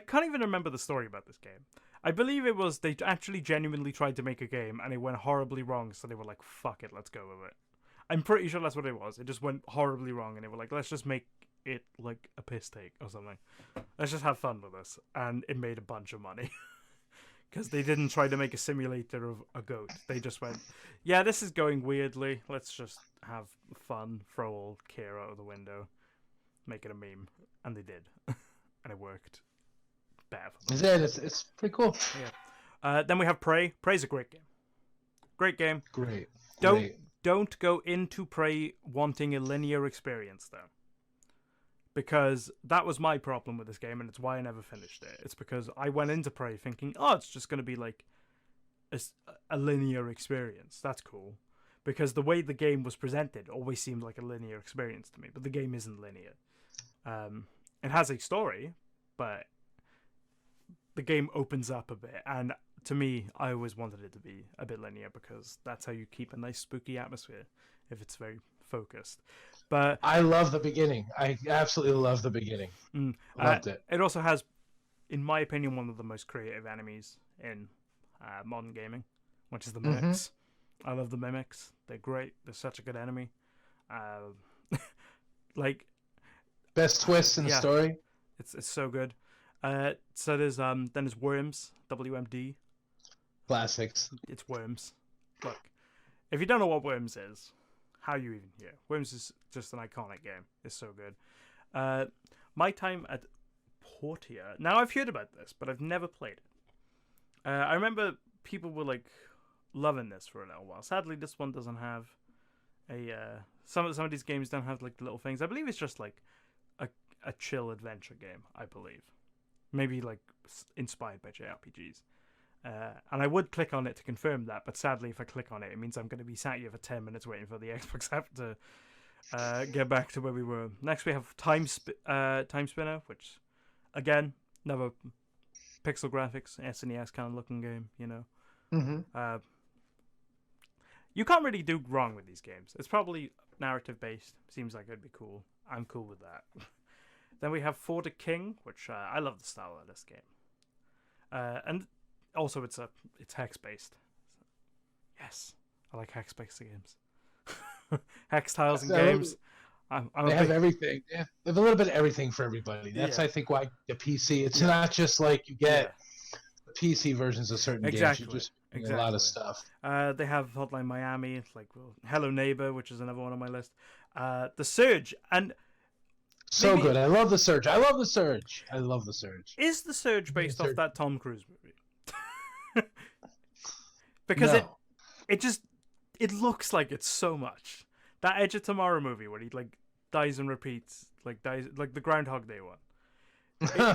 can't even remember the story about this game. I believe it was they actually genuinely tried to make a game and it went horribly wrong, so they were like, fuck it, let's go with it. I'm pretty sure that's what it was. It just went horribly wrong and they were like, let's just make it like a piss take or something. Let's just have fun with this. And it made a bunch of money. Because they didn't try to make a simulator of a goat. They just went, yeah, this is going weirdly. Let's just have fun, throw all care out of the window, make it a meme. And they did. And it worked. Better for them. It's pretty cool. Yeah. Then we have Prey. Prey's a great game. Great game. Great. Don't go into Prey wanting a linear experience, though. Because that was my problem with this game, and it's why I never finished it. It's because I went into Prey thinking, oh, it's just going to be like a linear experience. That's cool. Because the way the game was presented always seemed like a linear experience to me, but the game isn't linear. It has a story, but the game opens up a bit, and to me, I always wanted it to be a bit linear because that's how you keep a nice spooky atmosphere if it's very focused. But I love the beginning. I absolutely love the beginning. Loved it. It also has, in my opinion, one of the most creative enemies in modern gaming, which is the mimics. I love the mimics. They're great. They're such a good enemy. Like best twist in the story. It's so good. So there's Worms, WMD. Classics. It's Worms. Look, if you don't know what Worms is, how are you even here? Worms is just an iconic game. It's so good. My time at Portia. Now I've heard about this, but I've never played it. I remember people were like loving this for a little while. Sadly, this one doesn't have a. Some of these games don't have like the little things. I believe it's just like a chill adventure game. I believe, maybe like inspired by JRPGs. And I would click on it to confirm that, but sadly, if I click on it, it means I'm going to be sat here for 10 minutes waiting for the Xbox app to get back to where we were. Next, we have Time Spinner, which, again, another pixel graphics, SNES kind of looking game, you know. You can't really do wrong with these games. It's probably narrative-based. Seems like it'd be cool. I'm cool with that. Then we have For the King, which I love the style of this game. And also, it's hex-based. Yes, I like hex-based games. Hex tiles and games. They have everything. Yeah, they have a little bit of everything for everybody. That's I think why the PC. It's not just like you get the PC versions of certain games. A lot of stuff. They have Hotline Miami, like Hello Neighbor, which is another one on my list. The Surge, and so good. I love the Surge. I love the Surge. I love the Surge. Is the Surge based off that Tom Cruise movie? Because it looks like it's so much. That Edge of Tomorrow movie where he like dies and repeats, like the Groundhog Day one.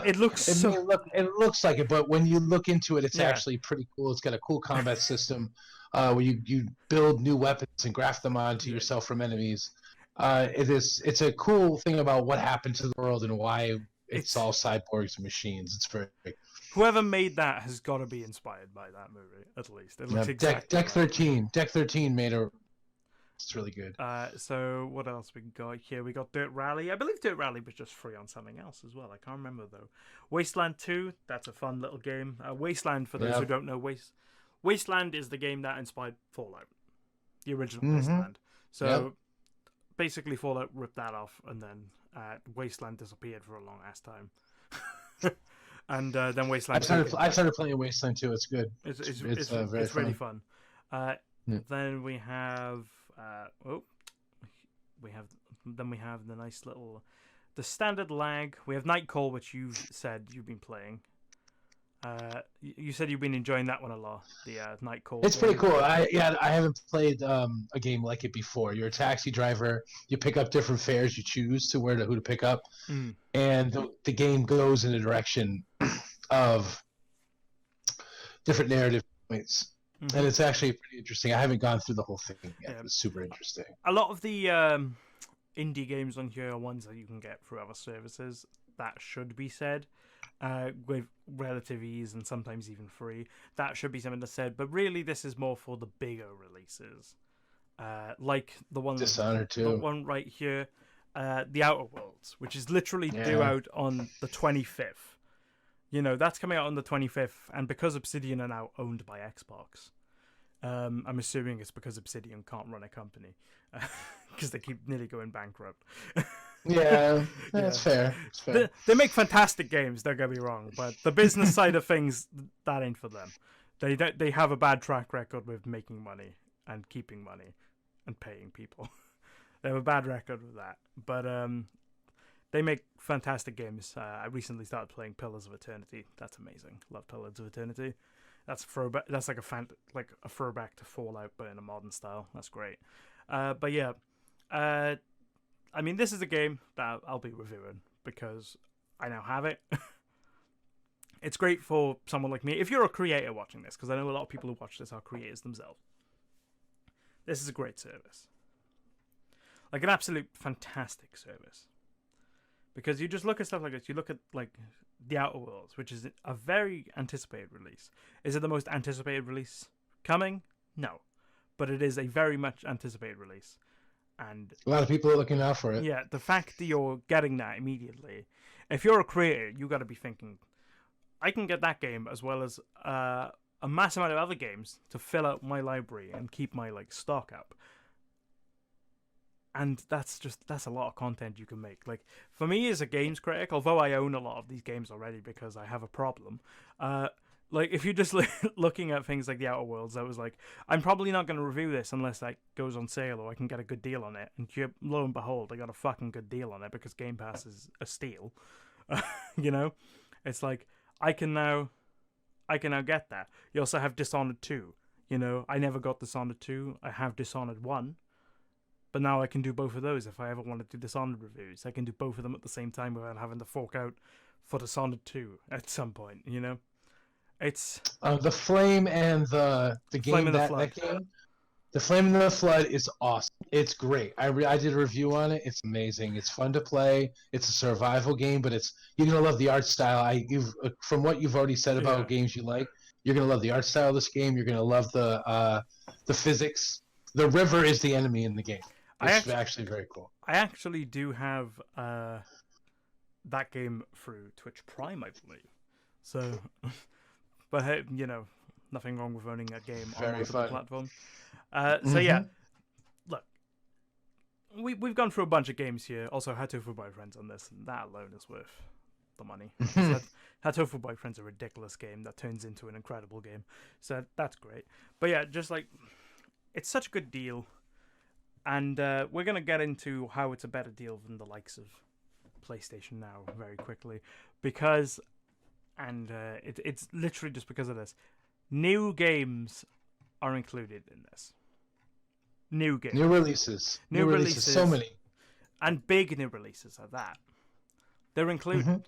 It looks it looks like it, but when you look into it, it's actually pretty cool. It's got a cool combat system where you build new weapons and graft them onto yourself from enemies. It's a cool thing about what happened to the world and why it's all cyborgs and machines. It's very whoever made that has got to be inspired by that movie, at least. It looks exactly Deck 13. Deck 13 made a. It's really good. So what else we got here? We got Dirt Rally. I believe Dirt Rally was just free on something else as well. I can't remember though. Wasteland 2. That's a fun little game. Wasteland, for those who don't know, Wasteland is the game that inspired Fallout, the original Wasteland. So basically, Fallout ripped that off, and then Wasteland disappeared for a long ass time. And then Wasteland. I started playing Wasteland 2. It's good. It's really fun. Then we have we have the nice little the standard lag. We have Nightcall, which you've said you've been playing. You said you've been enjoying that one a lot. The Nightcall. It's pretty cool. I haven't played a game like it before. You're a taxi driver. You pick up different fares. You choose who to pick up, and the game goes in a direction of different narrative points. And it's actually pretty interesting. I haven't gone through the whole thing yet. It's super interesting. A lot of the indie games on here are ones that you can get through other services. That should be said. With relative ease and sometimes even free. That should be something that's said. But really, this is more for the bigger releases. Like the one, Dishonored 2. The one right here, The Outer Worlds, which is literally due out on the 25th. You know, that's coming out on the 25th, and because Obsidian are now owned by Xbox, I'm assuming it's because Obsidian can't run a company, because they keep nearly going bankrupt. That's fair. It's fair. They make fantastic games, don't get me wrong, but the business side of things, that ain't for them. They have a bad track record with making money and keeping money and paying people. They have a bad record with that, but they make fantastic games. I recently started playing Pillars of Eternity. That's amazing. Love Pillars of Eternity. That's throwback. That's like a throwback to Fallout, but in a modern style. That's great. But yeah, I mean, this is a game that I'll be reviewing because I now have it. It's great for someone like me. If you're a creator watching this, because I know a lot of people who watch this are creators themselves. This is a great service. Like an absolute fantastic service. Because you just look at stuff like this. You look at like The Outer Worlds, which is a very anticipated release. Is it the most anticipated release coming? No. But it is a very much anticipated release. And a lot of people are looking out for it. Yeah, the fact that you're getting that immediately. If you're a creator, you got to be thinking, I can get that game as well as a mass amount of other games to fill out my library and keep my like stock up. And that's a lot of content you can make. Like for me as a games critic, although I own a lot of these games already because I have a problem, like if you're just looking at things like The Outer Worlds, I was like, I'm probably not going to review this unless that goes on sale or I can get a good deal on it. And lo and behold, I got a fucking good deal on it because Game Pass is a steal. You know, it's like I can now get that. You also have Dishonored 2. You know, I never got Dishonored 2. I have Dishonored 1. But now I can do both of those if I ever want to do Dishonored reviews. I can do both of them at the same time without having to fork out for Dishonored 2 at some point, you know? It's the Flame and the game that game. The Flame and the Flood is awesome. It's great. I did a review on it. It's amazing. It's fun to play. It's a survival game, but you're gonna love the art style. From what you've already said about games you like, you're gonna love the art style of this game. You're gonna love the physics. The river is the enemy in the game. It's actually very cool. I actually do have that game through Twitch Prime, I believe. So. But hey, you know, nothing wrong with owning a game on multiple platforms. So yeah, look, we've gone through a bunch of games here. Also, had 2 for boyfriends on this, and that alone is worth the money. That Tofu Boyfriend's a ridiculous game that turns into an incredible game. So that's great. But yeah, just like, it's such a good deal. And we're going to get into how it's a better deal than the likes of PlayStation Now very quickly. Because, and it's literally just because of this, new games are included in this. New games. New releases. New releases. So many. And big new releases at that. They're included.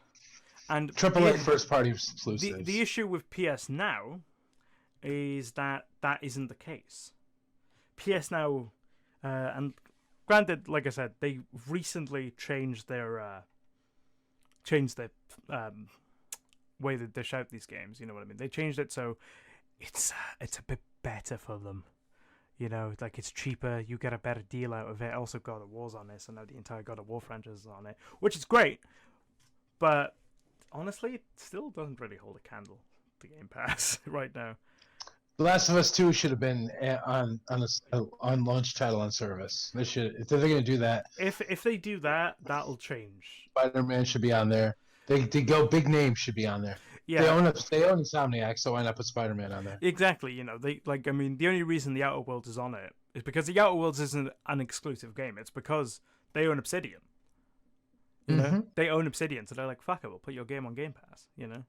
And AAA first-party exclusives. The issue with PS Now is that isn't the case. PS Now, and granted, like I said, they recently changed their way that they shout these games. You know what I mean? They changed it so it's a bit better for them. You know, like, it's cheaper, you get a better deal out of it. Also, God of War's on this, and now the entire God of War franchise is on it, which is great. But honestly, it still doesn't really hold a candle to Game Pass right now. The Last of Us 2 should have been on launch title on service. They should, if they're going to do that. If they do that, that'll change. Spider-Man should be on there. They go big names should be on there. Yeah, they own Insomniac, so why not put Spider-Man on there? Exactly. You know, the only reason the Outer Worlds is on it is because the Outer Worlds isn't an exclusive game. It's because they own Obsidian. You know, they own Obsidian, so they're like, fuck it, we'll put your game on Game Pass. You know,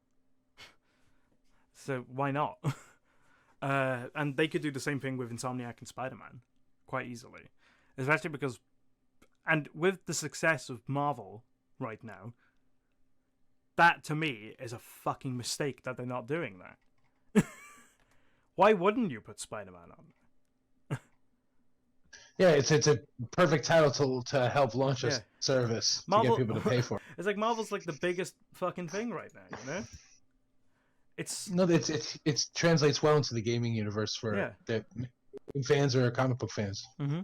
so why not? And they could do the same thing with Insomniac and Spider-Man quite easily, especially because, and with the success of Marvel right now, that to me is a fucking mistake that they're not doing that. Why wouldn't you put Spider-Man on? Yeah, it's a perfect title to help launch a service Marvel, to get people to pay for it. It's like Marvel's like the biggest fucking thing right now, you know? It translates well into the gaming universe for the fans or comic book fans. Mm-hmm.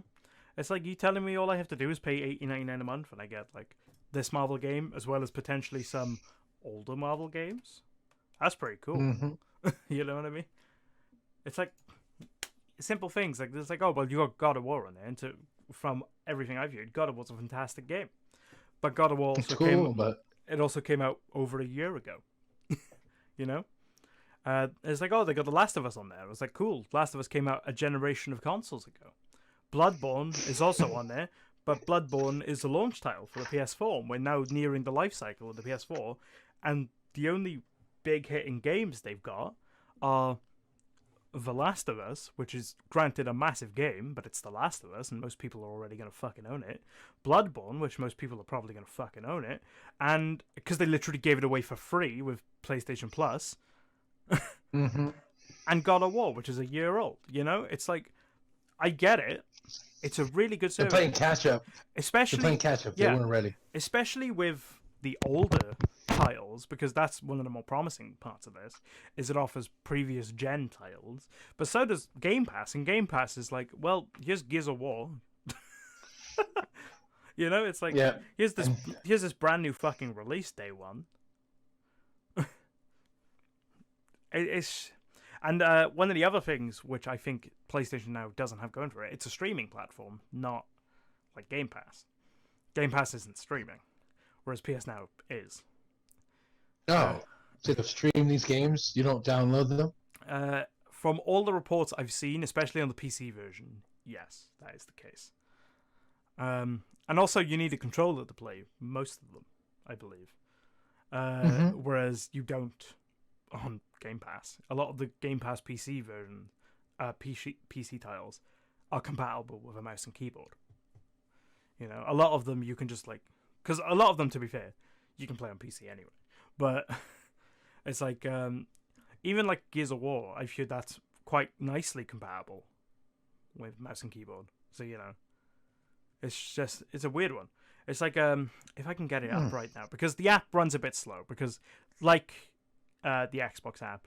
It's like you telling me all I have to do is pay $80.99 a month and I get like this Marvel game as well as potentially some older Marvel games. That's pretty cool. You know what I mean? It's like simple things like there's like, oh well, you got God of War on there, and from everything I've viewed, God of War's a fantastic game. But God of War also came out over a year ago. You know? It's like, oh, they got The Last of Us on there. I was like, cool. Last of Us came out a generation of consoles ago. Bloodborne is also on there, but Bloodborne is a launch title for the PS4. And we're now nearing the life cycle of the PS4, and the only big hitting games they've got are The Last of Us, which is granted a massive game, but it's The Last of Us, and most people are already going to fucking own it. Bloodborne, which most people are probably going to fucking own it, and because they literally gave it away for free with PlayStation Plus. And God of War, which is a year old. You know, it's like, I get it. It's a really good service. They're playing catch up. Especially, they're playing catch up. They weren't ready. Especially with the older titles, because that's one of the more promising parts of this, is it offers previous gen titles. But so does Game Pass, and Game Pass is like, well, here's Gears of War. You know, it's like, here's this brand new fucking release day one. And one of the other things which I think PlayStation Now doesn't have going for it, it's a streaming platform, not like Game Pass. Game Pass isn't streaming, whereas PS Now is. No, so to stream these games, you don't download them? From all the reports I've seen, especially on the PC version, yes, that is the case. And also, you need a controller to play most of them, I believe. Whereas you don't on Game Pass. A lot of the Game Pass PC version, PC titles, are compatible with a mouse and keyboard. You know, a lot of them you can just like, because a lot of them, to be fair, you can play on PC anyway. But it's like, even like Gears of War, I feel that's quite nicely compatible with mouse and keyboard. So, you know, it's a weird one. It's like, if I can get it up right now, because the app runs a bit slow, because like the Xbox app,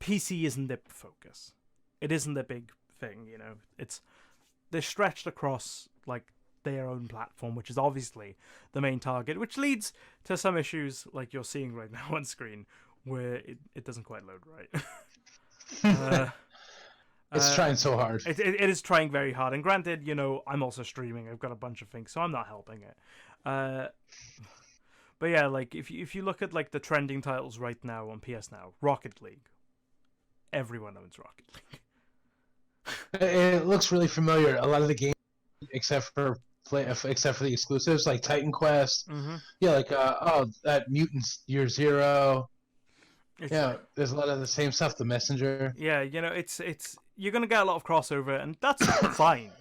PC isn't the focus. It isn't the big thing, you know. They're stretched across like their own platform, which is obviously the main target, which leads to some issues like you're seeing right now on screen, where it doesn't quite load right. It's trying so hard. It is trying very hard, and granted, you know, I'm also streaming. I've got a bunch of things, so I'm not helping it. But But yeah, like if you look at like the trending titles right now on PS Now, Rocket League. Everyone owns Rocket League. It looks really familiar. A lot of the games, except for the exclusives, like Titan Quest. Mm-hmm. Yeah, like that Mutants Year Zero. It's Yeah, like, there's a lot of the same stuff. The Messenger. yeah, it's you're gonna get a lot of crossover, and that's fine.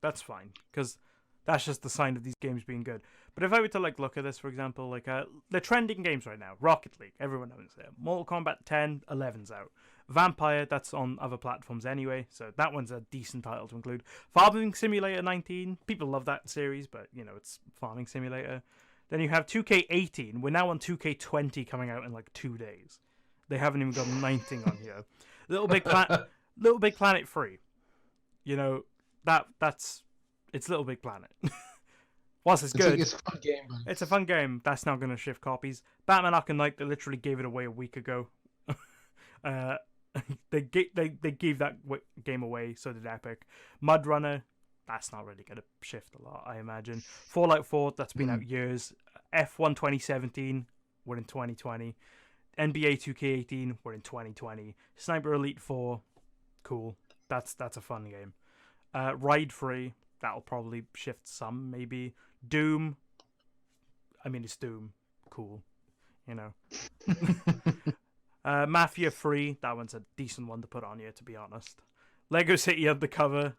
That's fine because that's just the sign of these games being good. But if I were to like look at this, for example, like the trending games right now, Rocket League, everyone owns it. Mortal Kombat 10, 11's out. Vampire, that's on other platforms anyway, so that one's a decent title to include. Farming Simulator 19, people love that series, but it's Farming Simulator. Then you have 2K18. We're now on 2K20 coming out in like 2 days. They haven't even got 19 on here. Little Big Planet 3. That's it's Little Big Planet. Whilst it's good, it's a fun game. it's a fun game. That's not going to shift copies. Batman Arkham Knight, they literally gave it away a week ago. They gave that game away. So did Epic. Mud Runner, that's not really going to shift a lot, I imagine. Fallout 4, that's been out years. F1 2017, we're in 2020. NBA 2K18, we're in 2020. Sniper Elite 4, cool. That's a fun game. Ride Free, that'll probably shift some, maybe. Doom, I mean, it's Doom. Cool. Mafia 3, that one's a decent one to put on here, to be honest. Lego City Undercover,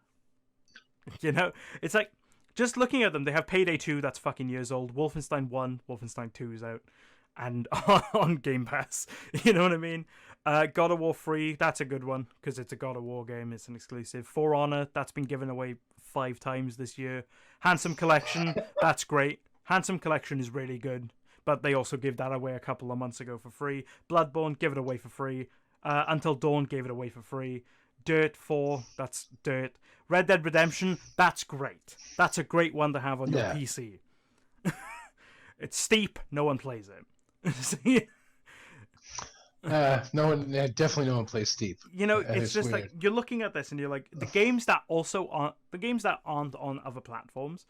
it's like, just looking at them, they have Payday 2, that's fucking years old. Wolfenstein 1, Wolfenstein 2 is out. And on Game Pass, you know what I mean? God of War 3, that's a good one, because it's a God of War game, it's an exclusive. For Honor, that's been given away 5 times this year. Handsome Collection, that's great. Handsome Collection is really good, but they also gave that away a couple of months ago for free. Bloodborne, give it away for free. Until Dawn gave it away for free. Dirt 4, that's Dirt. Red Dead Redemption, that's great. That's a great one to have on your PC. It's steep, no one plays it. Definitely no one plays Steep. It's just weird. like you're looking at this and you're like, the games that aren't on other platforms,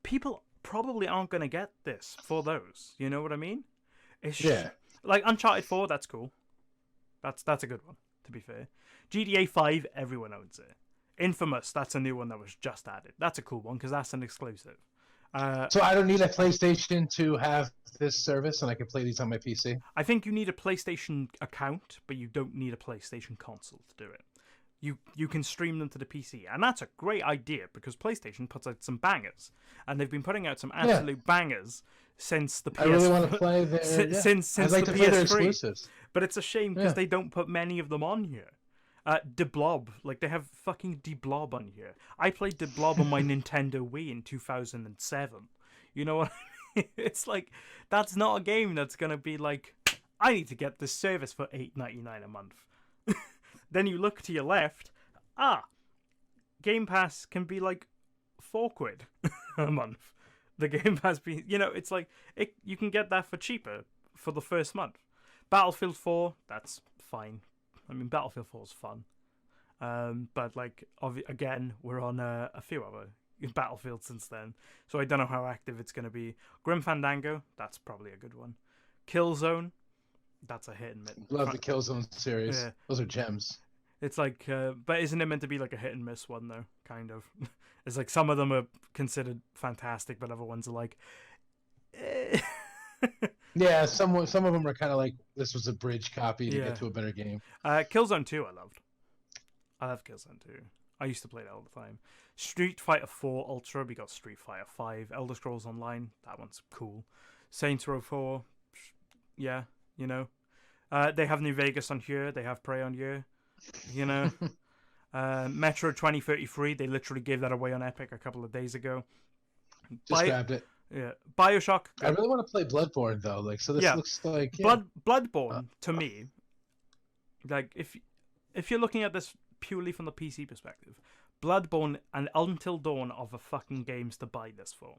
people probably aren't going to get this for those. You know what I mean? It's like Uncharted 4, that's cool. That's a good one, to be fair. GTA 5, everyone owns it. Infamous, that's a new one that was just added. That's a cool one because that's an exclusive. So I don't need a PlayStation to have this service, and I can play these on my PC? I think you need a PlayStation account, but you don't need a PlayStation console to do it. You can stream them to the PC, and that's a great idea because PlayStation puts out some bangers, and they've been putting out some absolute bangers since the PS. I really want to play their since I'd like the to play their PS3. exclusives. But it's a shame because they don't put many of them on here. De Blob, like they have fucking De Blob on here. I played De Blob on my Nintendo Wii in 2007. You know what I mean? It's like, that's not a game that's gonna be like, I need to get this service for $8.99 a month. Then you look to your left, Game Pass can be like £4 a month. The Game Pass it's like you can get that for cheaper for the first month. Battlefield 4, that's fine. I mean, Battlefield 4 is fun. But like, again, we're on a few other Battlefields since then, so I don't know how active it's going to be. Grim Fandango, that's probably a good one. Killzone, that's a hit and miss. Love the Killzone series. Yeah. Those are gems. It's like, but isn't it meant to be like a hit and miss one though? Kind of. It's like some of them are considered fantastic, but other ones are like, Yeah, some of them are kind of like, this was a bridge copy to get to a better game. Killzone 2, I loved. I love Killzone 2. I used to play that all the time. Street Fighter 4 Ultra, we got Street Fighter 5. Elder Scrolls Online, that one's cool. Saints Row 4, yeah, they have New Vegas on here. They have Prey on here, Metro 2033, they literally gave that away on Epic a couple of days ago. Just grabbed it. Yeah, Bioshock. I really want to play Bloodborne though. Like, so this looks like Bloodborne to me. Like, if you're looking at this purely from the PC perspective, Bloodborne and Until Dawn are the fucking games to buy this for.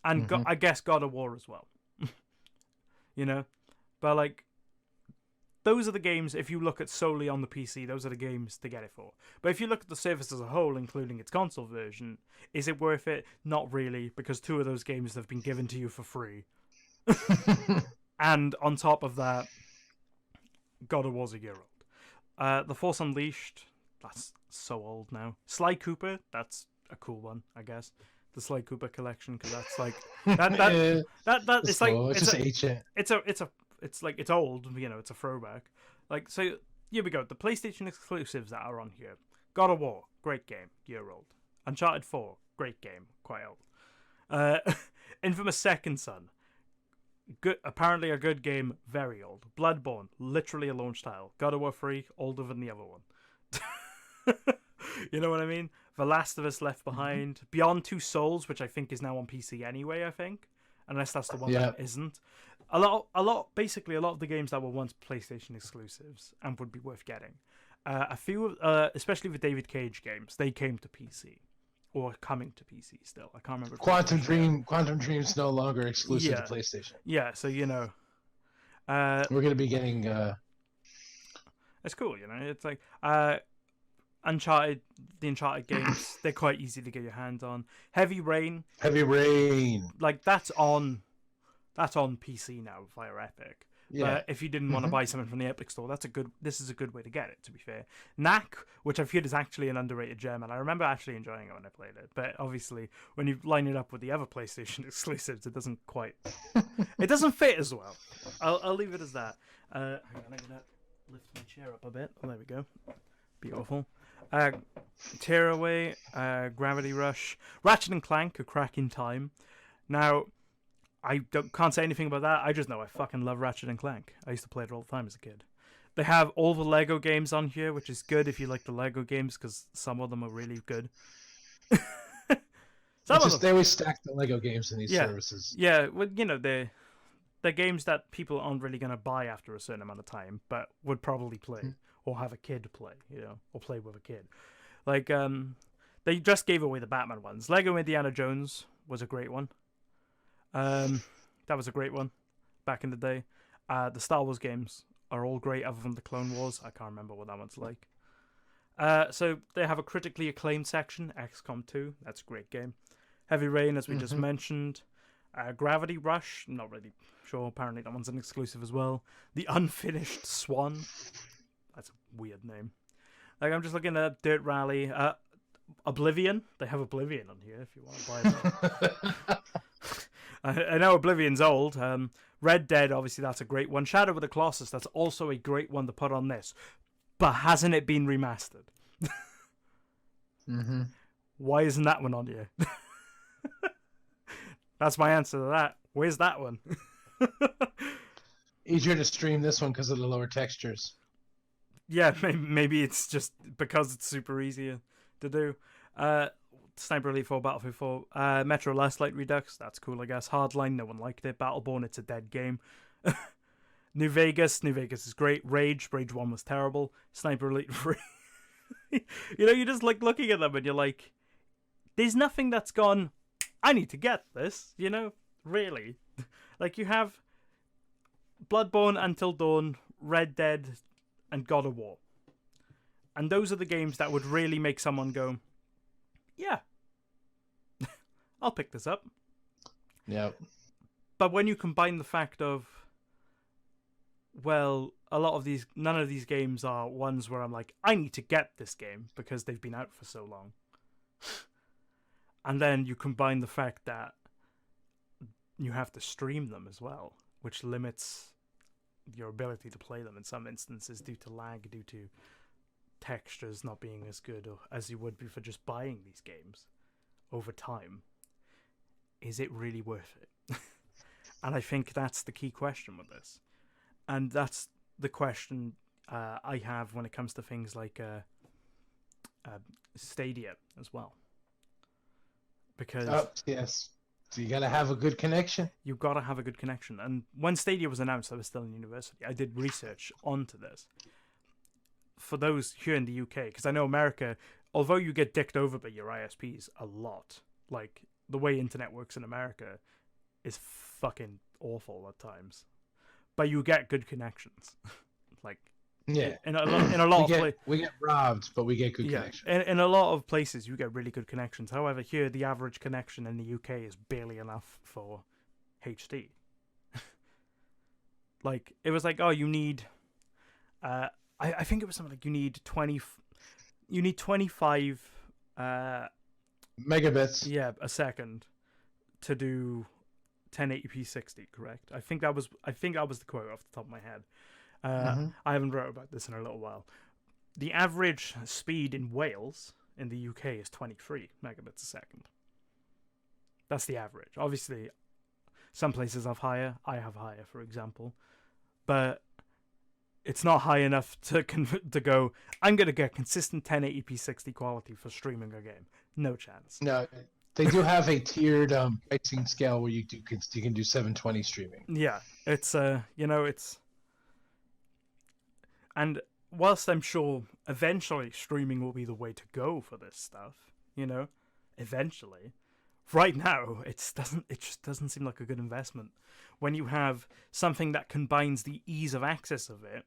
And I guess God of War as well. But like, those are the games, if you look at solely on the PC, those are the games to get it for. But if you look at the service as a whole, including its console version, is it worth it? Not really, because 2 of those games have been given to you for free And on top of that, God of War's a year old. The Force Unleashed, that's so old now. Sly Cooper, that's a cool one, I guess. The Sly Cooper collection, because that's like that It's it's like cool. It's just ancient. it's like it's old, it's a throwback. Like, so here we go. The PlayStation exclusives that are on here: God of War, great game, year old. Uncharted 4, great game, quite old. Infamous Second Son, good, apparently a good game, very old. Bloodborne, literally a launch title. God of War 3, older than the other one. You know what I mean? The Last of Us Left Behind, Beyond Two Souls, which I think is now on PC anyway, I think, unless that's the one that isn't. Basically a lot of the games that were once PlayStation exclusives and would be worth getting. A few, especially the David Cage games, they came to PC. Or coming to PC still. I can't remember. Quantum Dream's no longer exclusive to PlayStation. Yeah, so we're gonna be getting. It's cool, It's like Uncharted, the Uncharted games. They're quite easy to get your hands on. Heavy Rain. Like that's on PC now via Epic. Yeah. If you didn't want to buy something from the Epic Store, this is a good way to get it, to be fair. Knack, which I've heard is actually an underrated gem, and I remember actually enjoying it when I played it. But obviously, when you line it up with the other PlayStation exclusives, it doesn't fit as well. I'll leave it as that. Hang on, I'm gonna lift my chair up a bit. Oh, there we go. Beautiful. Tearaway, Gravity Rush, Ratchet and Clank, A Crack in Time. Now, I can't say anything about that. I just know I fucking love Ratchet and Clank. I used to play it all the time as a kid. They have all the Lego games on here, which is good if you like the Lego games, because some of them are really good. They always stack the Lego games in these services. Yeah, well, they're games that people aren't really going to buy after a certain amount of time, but would probably play, or have a kid play, or play with a kid. Like, they just gave away the Batman ones. Lego Indiana Jones was a great one. That was a great one back in the day. The Star Wars games are all great other than the Clone Wars. I can't remember what that one's like. So they have a critically acclaimed section, XCOM 2. That's a great game. Heavy Rain, as we just mentioned. Gravity Rush, not really sure. Apparently that one's an exclusive as well. The Unfinished Swan. That's a weird name. Like, I'm just looking at Dirt Rally. Oblivion. They have Oblivion on here if you want to buy that. I know Oblivion's old. Red Dead, obviously, that's a great one. Shadow of the Colossus, that's also a great one to put on this. But hasn't it been remastered? Why isn't that one on here? That's my answer to that. Where's that one? Easier to stream this one because of the lower textures. Yeah, maybe it's just because it's super easy to do. Sniper Elite 4, Battlefield 4, Metro Last Light Redux, that's cool, I guess. Hardline, no one liked it. Battleborn, it's a dead game. New Vegas is great. Rage 1 was terrible. Sniper Elite 3. You're just like looking at them and you're like, there's nothing that's gone, I need to get this, really. Like, you have Bloodborne, Until Dawn, Red Dead, and God of War. And those are the games that would really make someone go, yeah, I'll pick this up. Yep. But when you combine the fact of, well, none of these games are ones where I'm like, I need to get this game because they've been out for so long. And then you combine the fact that you have to stream them as well, which limits your ability to play them in some instances due to lag, due to textures not being as good as you would be for just buying these games over time. Is it really worth it? And I think that's the key question with this. And that's the question I have when it comes to things like Stadia as well. Because yes, so you gotta have a good connection. You've got to have a good connection. And when Stadia was announced, I was still in university. I did research onto this. For those here in the UK, because I know America, although you get dicked over by your ISPs a lot, like the way internet works in America is fucking awful at times, but you get good connections. Like, yeah, in a lot of places we get robbed, but we get good connection. In a lot of places you get really good connections. However, here the average connection in the UK is barely enough for HD. Like it was like, oh, you need. I think it was something like you need 25. Megabits. Yeah, a second to do 1080p 60. Correct. I think that was the quote off the top of my head. I haven't wrote about this in a little while. The average speed in Wales in the UK is 23 megabits a second. That's the average. Obviously, some places have higher. I have higher, for example, but it's not high enough to go, I'm going to get consistent 1080p 60 quality for streaming a game. No chance. No, they do have a tiered pricing scale where you can do 720 streaming. Yeah, it's and whilst I'm sure eventually streaming will be the way to go for this stuff, eventually, right now it just doesn't seem like a good investment when you have something that combines the ease of access of it,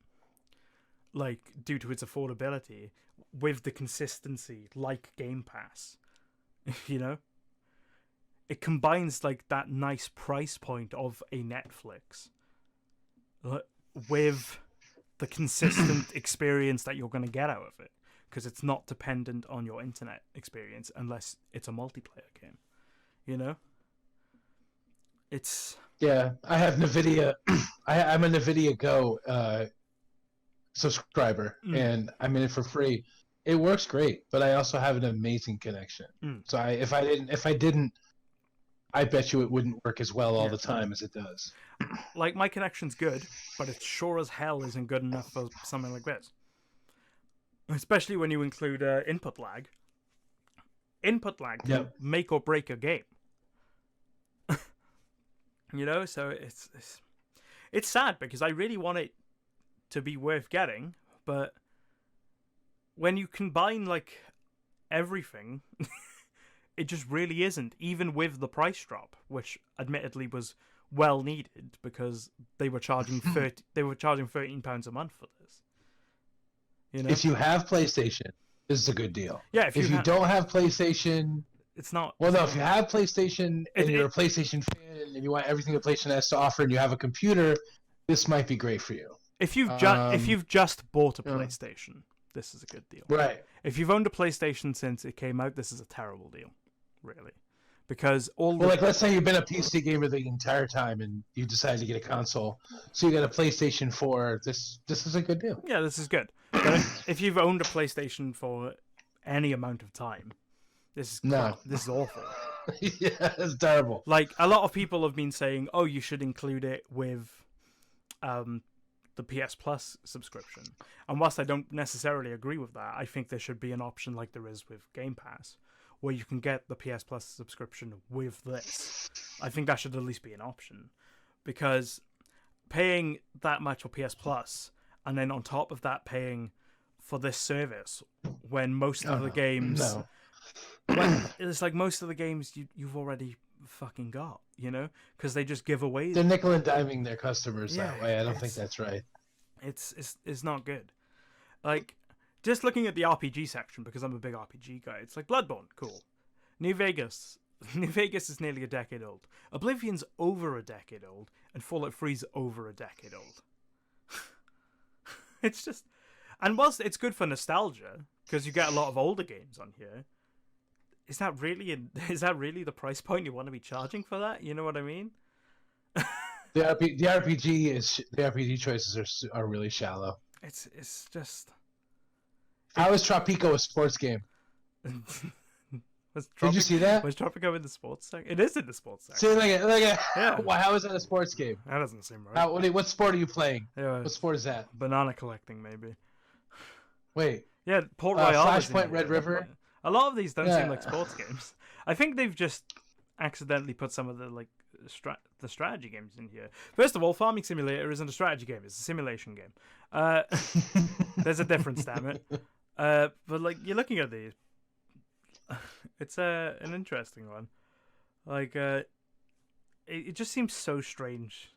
like due to its affordability, with the consistency like Game Pass. It combines like that nice price point of a Netflix with the consistent experience that you're going to get out of it, because it's not dependent on your internet experience unless it's a multiplayer game. It's I have NVIDIA. I'm a NVIDIA Go subscriber, and I'm in it for free. It works great, but I also have an amazing connection. So if I didn't, I bet you it wouldn't work as well all the time as it does. Like, my connection's good, but it sure as hell isn't good enough for something like this. Especially when you include input lag. Input lag can make or break a game. So it's sad because I really want it to be worth getting, but when you combine like everything, it just really isn't, even with the price drop, which admittedly was well needed because they were charging £13 a month for this. If you have PlayStation, this is a good deal. Yeah, if you don't have PlayStation, it's not. Well, no, if you have PlayStation and you're a PlayStation fan and you want everything that PlayStation has to offer, and you have a computer, this might be great for you. If you've just bought a PlayStation, this is a good deal. Right. If you've owned a PlayStation since it came out, this is a terrible deal, really, because let's say you've been a PC gamer the entire time and you decided to get a console, so you got a PlayStation 4. This is a good deal. Yeah, this is good. But if you've owned a PlayStation for any amount of time, this is awful. Yeah, it's terrible. Like, a lot of people have been saying, oh, you should include it with the PS Plus subscription. And whilst I don't necessarily agree with that, I think there should be an option like there is with Game Pass, where you can get the PS Plus subscription with this. I think that should at least be an option, because paying that much for PS Plus and then on top of that paying for this service when most of the games... it's like most of the games you've already fucking got, because they just give away. They're nickel and diming their customers that way. I don't think that's right. It's not good. Like, just looking at the RPG section, because I'm a big RPG guy, it's like Bloodborne, cool. New Vegas is nearly a decade old. Oblivion's over a decade old, and Fallout 3's over a decade old. It's just, and whilst it's good for nostalgia because you get a lot of older games on here, is that really the price point you want to be charging for that? You know what I mean? The RPG choices are really shallow. It's just. How is Tropico a sports game? Did you see that? Was Tropico in the sports section? It is in the sports section. See, yeah. Well, how is that a sports game? That doesn't seem right. What sport are you playing? Yeah, what sport is that? Banana collecting, maybe. Wait. Yeah, Port Royale. Flashpoint Red River. A lot of these don't seem like sports games. I think they've just accidentally put some of the the strategy games in here. First of all, Farming Simulator isn't a strategy game; it's a simulation game. There's a difference, damn it. But like, you're looking at these, it's an interesting one. Like, it just seems so strange.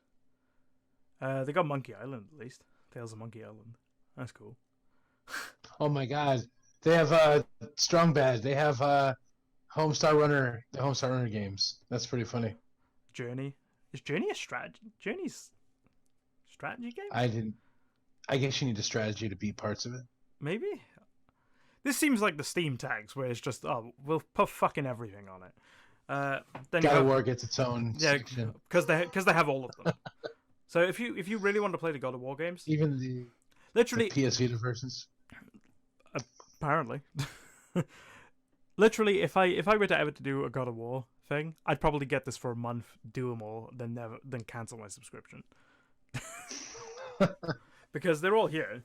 They got Monkey Island at least. Tales of Monkey Island. That's cool. Oh my god. They have Strong Bad. They have Homestar Runner. The Homestar Runner games. That's pretty funny. Journey. Is Journey a strategy? Journey's strategy game? I didn't. I guess you need a strategy to beat parts of it. Maybe. This seems like the Steam tags, where it's just, oh, we'll put fucking everything on it. Then God of War gets its own section. because they have all of them. So if you really want to play the God of War games, Even the literally PS Vita versions. Apparently, literally, if I were to ever to do a God of War thing, I'd probably get this for a month, do them all, then cancel my subscription. Because they're all here,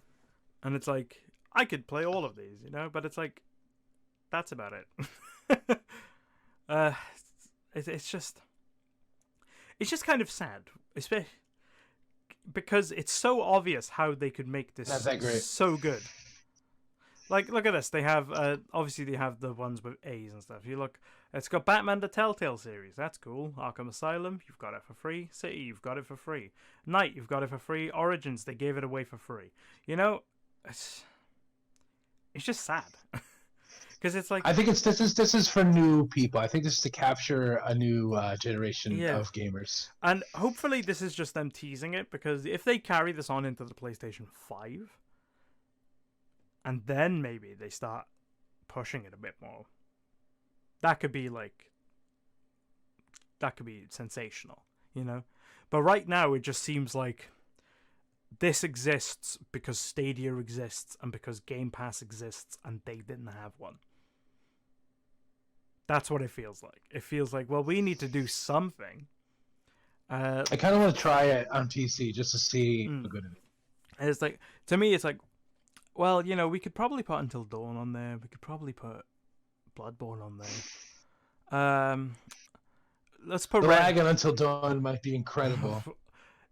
and it's like I could play all of these, but it's like that's about it. It's just kind of sad, especially because it's so obvious how they could make this so good. Like, look at this. They have obviously they have the ones with A's and stuff. You look, it's got Batman the Telltale series. That's cool. Arkham Asylum, you've got it for free. City, you've got it for free. Night, you've got it for free. Origins, they gave it away for free. It's just sad. Because it's like, I think this is for new people. I think this is to capture a new generation of gamers. And hopefully this is just them teasing it, because if they carry this on into the PlayStation 5, and then maybe they start pushing it a bit more, that could be sensational, But right now it just seems like this exists because Stadia exists and because Game Pass exists, and they didn't have one. That's what it feels like. It feels like, well, we need to do something. I kind of want to try it on PC just to see how good it is. And it's like, to me, it's like, well, we could probably put Until Dawn on there. We could probably put Bloodborne on there. Let's put the lag on Until Dawn might be incredible.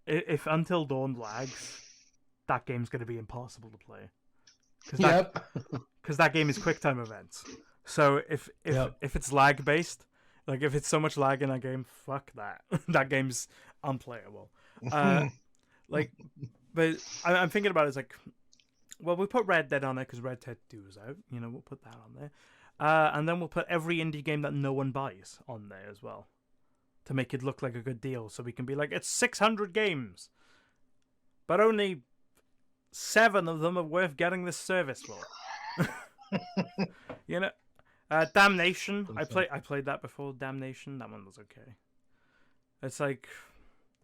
If Until Dawn lags, that game's going to be impossible to play. Because that game is QuickTime events. So if it's lag based, like if it's so much lag in that game, fuck that. That game's unplayable. But I'm thinking about it as like, well, we put Red Dead on it because Red Dead 2 is out. We'll put that on there. And then we'll put every indie game that no one buys on there as well, to make it look like a good deal. So we can be like, it's 600 games, but only 7 of them are worth getting this service for. Damnation. I played that before. Damnation. That one was okay. It's like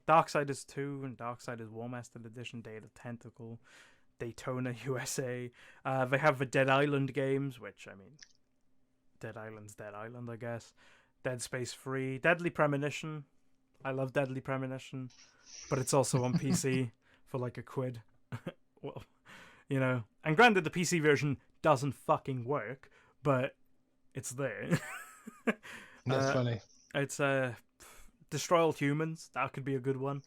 Darksiders 2 and Darksiders War Mastered Edition, Day of the Tentacle, Daytona USA. They have the Dead Island games, which, I mean, Dead Island's Dead Island, I guess. Dead Space 3, Deadly Premonition. I love Deadly Premonition, but it's also on PC for like £1. Well, and granted, the PC version doesn't fucking work, but it's there. That's funny. It's Destroy All Humans. That could be a good one,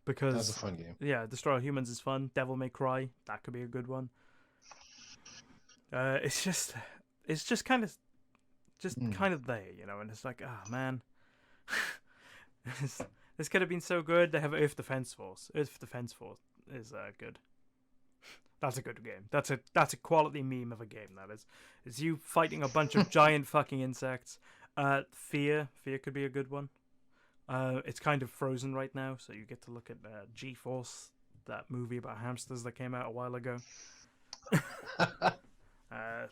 because that's a fun game. Yeah, Destroy All Humans is fun. Devil May Cry. That could be a good one. It's just kind of there, and it's like, oh man, this could have been so good. They have Earth Defense Force. Earth Defense Force is good. That's a good game. That's a quality meme of a game. That is. It's you fighting a bunch of giant fucking insects. Fear could be a good one. It's kind of frozen right now, so you get to look at G-Force, that movie about hamsters that came out a while ago.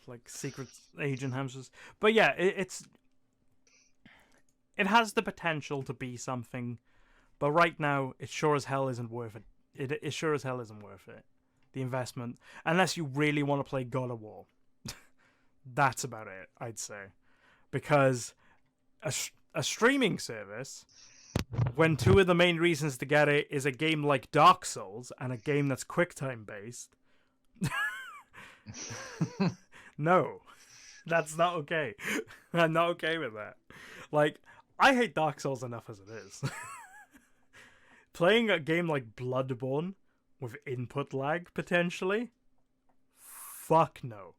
Like secret agent hamsters. But yeah, it has the potential to be something, but right now it sure as hell isn't worth it. It sure as hell isn't worth it. The investment, unless you really want to play God of War. That's about it, I'd say. Because a streaming service, when 2 of the main reasons to get it is a game like Dark Souls and a game that's QuickTime based. No, that's not okay. I'm not okay with that. Like, I hate Dark Souls enough as it is. Playing a game like Bloodborne with input lag, potentially? Fuck no.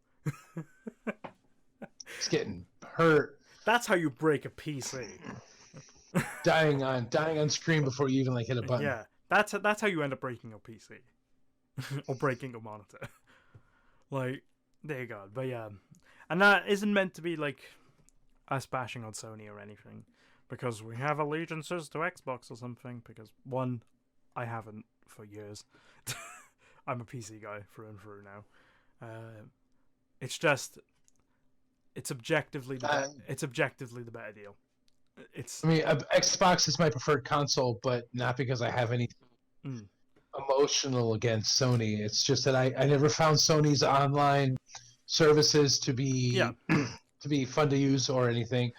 It's getting hurt. That's how you break a PC. dying on screen before you even hit a button. Yeah, that's how you end up breaking a PC. Or breaking a monitor. There you go. But yeah. And that isn't meant to be us bashing on Sony or anything, because we have allegiances to Xbox or something, because one, I haven't for years. I'm a PC guy through and through now. It's just it's objectively the better deal. I mean, Xbox is my preferred console, but not because I have any emotional against Sony. It's just that I never found Sony's online services to be to be fun to use or anything.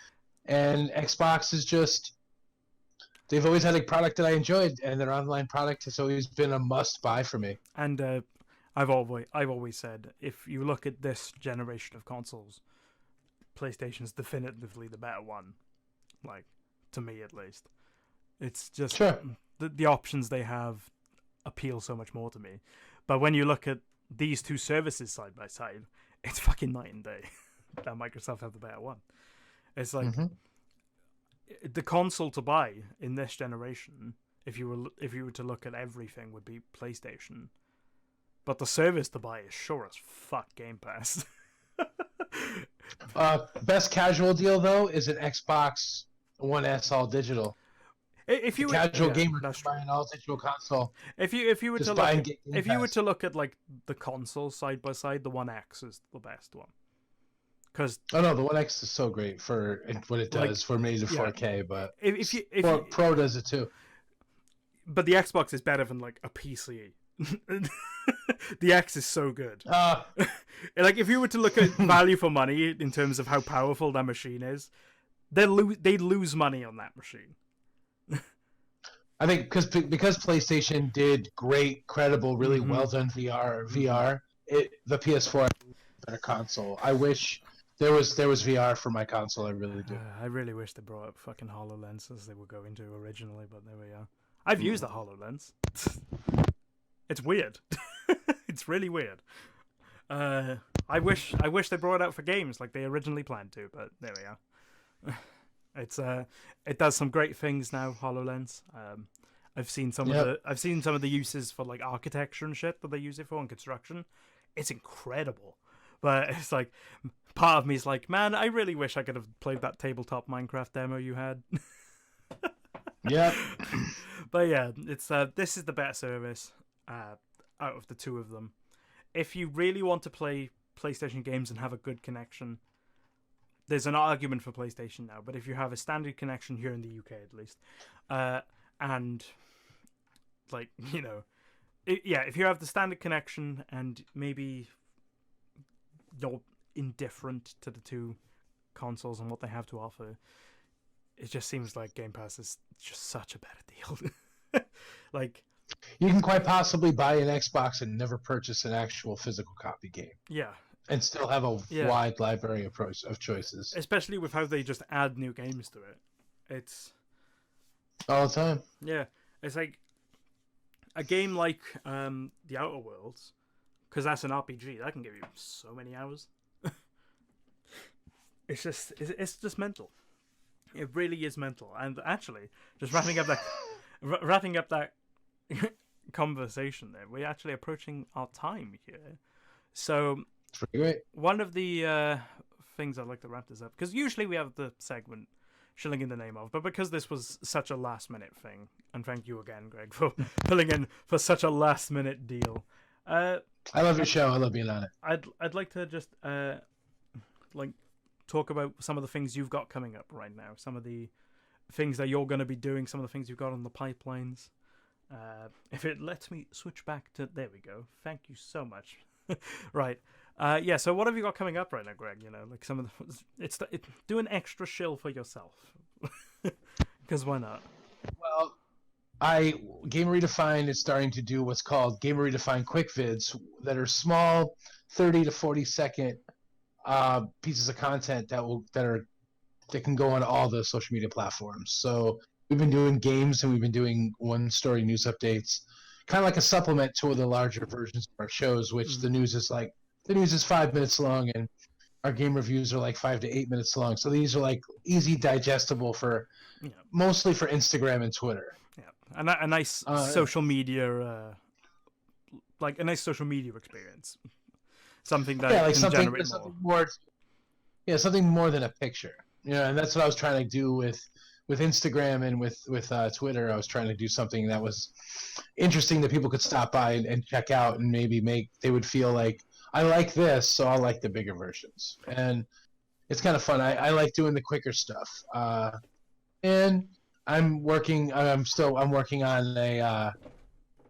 And Xbox is just, they've always had a product that I enjoyed, and their online product has always been a must buy for me. And I've always said, if you look at this generation of consoles, PlayStation's definitively the better one. Like, to me at least. It's just the options they have appeal so much more to me. But when you look at these two services side by side, it's fucking night and day that Microsoft have the better one. It's like the console to buy in this generation, if you were to look at everything, would be PlayStation. But the service to buy is sure as fuck Game Pass. Best casual deal though is an Xbox One S all digital. If you casual gamer just buy an all digital console. If you were to look at like the console side by side, the One X is the best one. Cause the One X is so great for what it does for made to 4K, but Pro does it too. But the Xbox is better than like a PC. The X is so good. Like if you were to look at value for money in terms of how powerful that machine is, they'd lose money on that machine. I think because PlayStation did great, credible, really well done VR. The PS4 is a better console. I wish there was VR for my console. I really do. I really wish they brought up fucking HoloLens as they were going to originally, but there we are. I've used the HoloLens. It's weird. It's really weird. I wish they brought it out for games like they originally planned to, but there we are. It does some great things now, HoloLens. I've seen some of the uses for like architecture and shit that they use it for in construction. It's incredible. But it's like part of me is like, man, I really wish I could have played that tabletop Minecraft demo you had. Yeah. But yeah, it's this is the better service out of the two of them. If you really want to play PlayStation games and have a good connection, there's an argument for PlayStation now. But if you have a standard connection here in the UK at least, and like if you have the standard connection and maybe you're indifferent to the two consoles and what they have to offer, it just seems like Game Pass is just such a better deal. Like, you can quite possibly buy an Xbox and never purchase an actual physical copy game. Yeah. And still have a wide library of choices. Especially with how they just add new games to it. It's all the time. Yeah. It's like a game like The Outer Worlds, because that's an RPG, that can give you so many hours. It's just mental. It really is mental. And actually, just wrapping up that conversation there, we're actually approaching our time here. So it's pretty great. One of the things I'd like to wrap this up, because usually we have the segment shilling in the name of, but because this was such a last minute thing, and thank you again, Greg, for filling in for such a last minute deal. I love your show. I love being on it. I'd like to just talk about some of the things you've got coming up right now, some of the things that you're going to be doing, some of the things you've got on the pipelines. If it lets me switch back to, there we go. Thank you so much. Right. So what have you got coming up right now, Greg? Like some of the, do an extra shill for yourself. Because why not? Well, Game Redefined is starting to do what's called Game Redefined quick vids that are small, 30 to 40 second pieces of content that can go on all the social media platforms. So we've been doing games and we've been doing one story news updates, kind of like a supplement to the larger versions of our shows, which the news is 5 minutes long and our game reviews are like 5 to 8 minutes long. So these are like easy digestible for mostly for Instagram and Twitter. Yeah, a nice social media, like a nice social media experience. Something that can generate more. Something more than a picture. And that's what I was trying to do with with Instagram and with Twitter, I was trying to do something that was interesting that people could stop by and check out, and maybe they would feel like, I like this, so I'll like the bigger versions. And it's kind of fun. I like doing the quicker stuff. And I'm working on a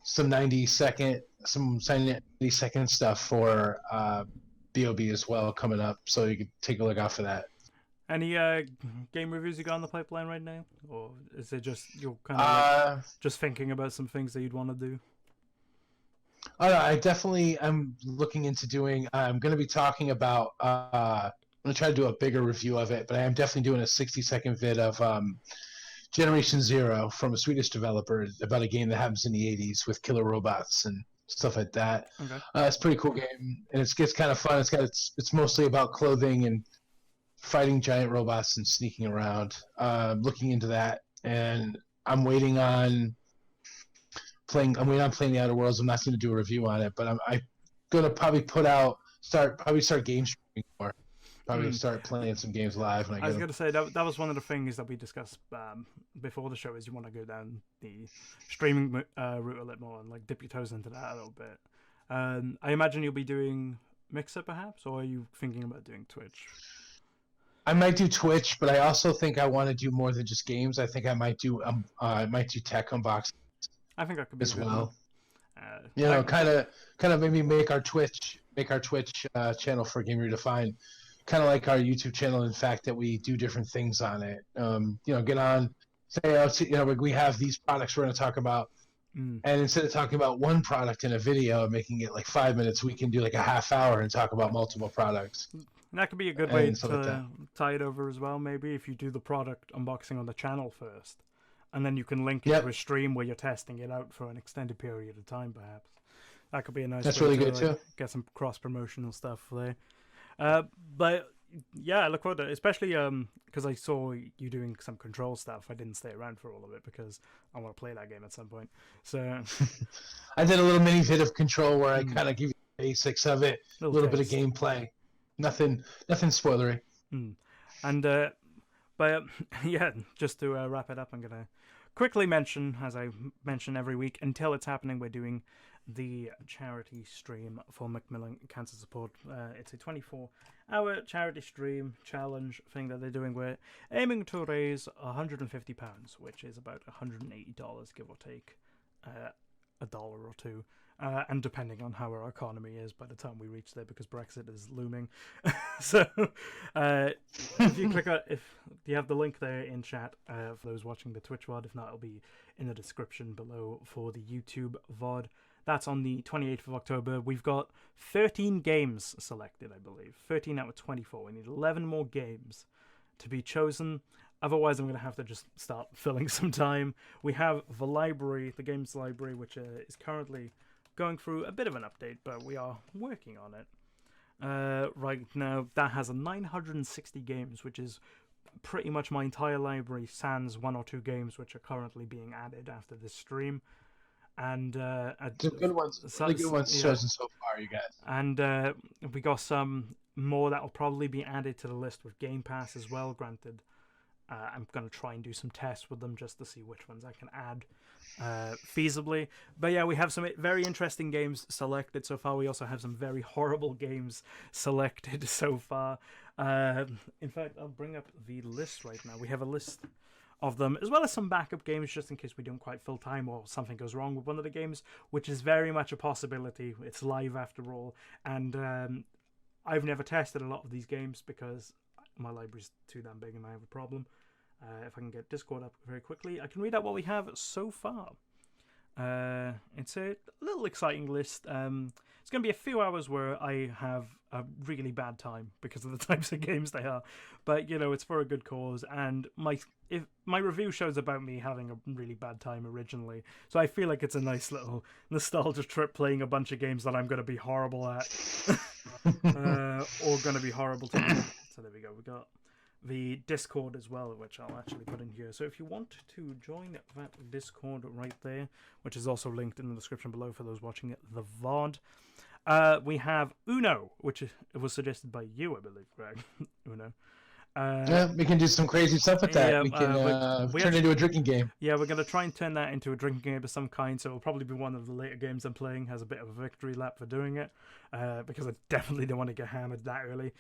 some 90-second stuff for BOB as well coming up, so you can take a look out for that. Any game reviews you got on the pipeline right now, or is it just you're kind of like just thinking about some things that you'd want to do? Oh, no, I'm looking into doing. I'm going to be talking about. I'm going to try to do a bigger review of it, but I am definitely doing a 60-second vid of Generation Zero from a Swedish developer about a game that happens in the 80s with killer robots and stuff like that. Okay. It's a pretty cool game, and it gets kind of fun. It's mostly about clothing and fighting giant robots and sneaking around. Looking into that, and I'm waiting on playing the Outer Worlds. I'm not going to do a review on it, but I'm going to probably start game streaming more. Probably start playing some games live. I was going to say that was one of the things that we discussed before the show. Is you want to go down the streaming route a little more and like dip your toes into that a little bit. I imagine you'll be doing Mixer perhaps, or are you thinking about doing Twitch? I might do Twitch, but I also think I want to do more than just games. I think I might do tech unboxing. I think that could be as well. Kind of maybe make our Twitch channel for Game Redefined, kind of like our YouTube channel. In fact, that we do different things on it. Get on, say, we have these products we're going to talk about, and instead of talking about one product in a video and making it like 5 minutes, we can do like a half hour and talk about multiple products. And that could be a good way to tie it over as well. Maybe if you do the product unboxing on the channel first, and then you can link it to a stream where you're testing it out for an extended period of time, perhaps. That could be a nice That's way really to good too. Get some cross-promotional stuff there. But yeah, I look forward to it, especially because I saw you doing some Control stuff. I didn't stay around for all of it because I want to play that game at some point. So I did a little mini vid of Control where I kind of give you the basics of it, a little bit of gameplay. Nothing spoilery. And but yeah, just to wrap it up, I'm gonna quickly mention, as I mention every week, until it's happening, we're doing the charity stream for Macmillan Cancer Support. It's a 24-hour charity stream challenge thing that they're doing. We're aiming to raise £150, which is about $180, give or take a dollar or two. And depending on how our economy is by the time we reach there, because Brexit is looming. So if you you have the link there in chat for those watching the Twitch VOD. If not, it'll be in the description below for the YouTube VOD. That's on the 28th of October. We've got 13 games selected, I believe. 13 out of 24. We need 11 more games to be chosen. Otherwise, I'm going to have to just start filling some time. We have the games library, which is currently going through a bit of an update, but we are working on it. Right now, that has 960 games, which is pretty much my entire library, sans one or two games which are currently being added after this stream. And good ones, really good ones chosen so far, you guys. And we got some more that will probably be added to the list with Game Pass as well. Granted, I'm going to try and do some tests with them just to see which ones I can add feasibly. But yeah, we have some very interesting games selected so far. We also have some very horrible games selected so far. In fact, I'll bring up the list right now. We have a list of them, as well as some backup games just in case we don't quite fill time or something goes wrong with one of the games, which is very much a possibility. It's live after all, and I've never tested a lot of these games because my library's too damn big and I have a problem. If I can get Discord up very quickly, I can read out what we have so far. It's a little exciting list. It's going to be a few hours where I have a really bad time because of the types of games they are. But, it's for a good cause. And if my review show's about me having a really bad time originally. So I feel like it's a nice little nostalgia trip playing a bunch of games that I'm going to be horrible at. Or going to be horrible to me. So there we go. We got the Discord as well, which I'll actually put in here. So if you want to join that Discord right there, which is also linked in the description below for those watching the VOD, we have Uno, which was suggested by you, I believe, Greg. Uno. Yeah, we can do some crazy stuff with that. Yeah, We can we turn it into a drinking game. Yeah, we're going to try and turn that into a drinking game of some kind, so it'll probably be one of the later games I'm playing, has a bit of a victory lap for doing it, because I definitely don't want to get hammered that early.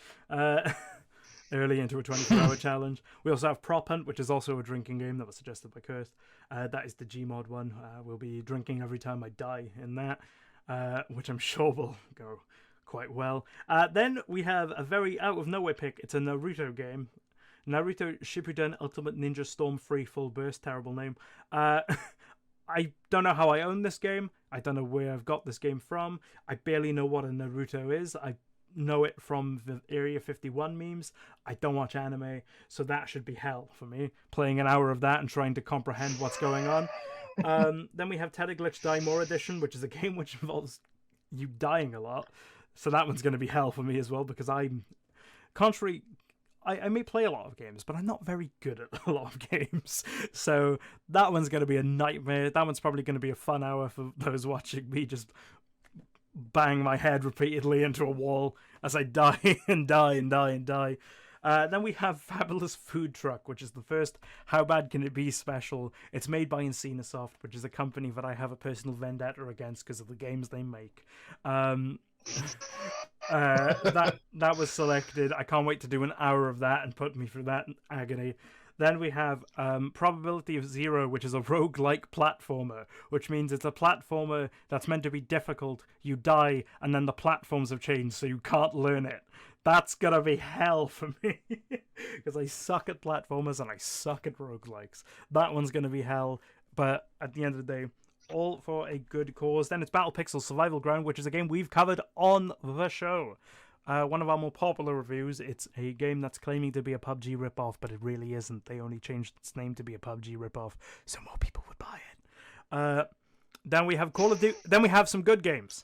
Early into a 24-hour challenge. We also have Prop Hunt, which is also a drinking game that was suggested by Cursed. That is the Gmod one. We'll be drinking every time I die in that, which I'm sure will go quite well. Then we have a very out-of-nowhere pick. It's a Naruto game. Naruto Shippuden Ultimate Ninja Storm Free Full Burst. Terrible name. I don't know how I own this game. I don't know where I've got this game from. I barely know what a Naruto is. I know it from the Area 51 memes. I don't watch anime, so that should be hell for me, playing an hour of that and trying to comprehend what's going on. Then we have Teleglitch Die More Edition, which is a game which involves you dying a lot. So that one's going to be hell for me as well, because I'm contrary. I may play a lot of games, but I'm not very good at a lot of games. So that one's going to be a nightmare. That one's probably going to be a fun hour for those watching me just bang my head repeatedly into a wall as I die and die and die and die. Then we have Fabulous Food Truck, which is the first How Bad Can It Be special. It's made by Encinasoft, which is a company that I have a personal vendetta against because of the games they make. That was selected. I can't wait to do an hour of that and put me through that agony. Then we have Probability of Zero, which is a roguelike platformer, which means it's a platformer that's meant to be difficult. You die, and then the platforms have changed, so you can't learn it. That's gonna be hell for me, because I suck at platformers and I suck at roguelikes. That one's gonna be hell, but at the end of the day, all for a good cause. Then it's Battle Pixel Survival Ground, which is a game we've covered on the show. One of our more popular reviews. It's a game that's claiming to be a PUBG ripoff, but it really isn't. They only changed its name to be a PUBG ripoff, so more people would buy it. Then we have Call of Duty. Then we have some good games.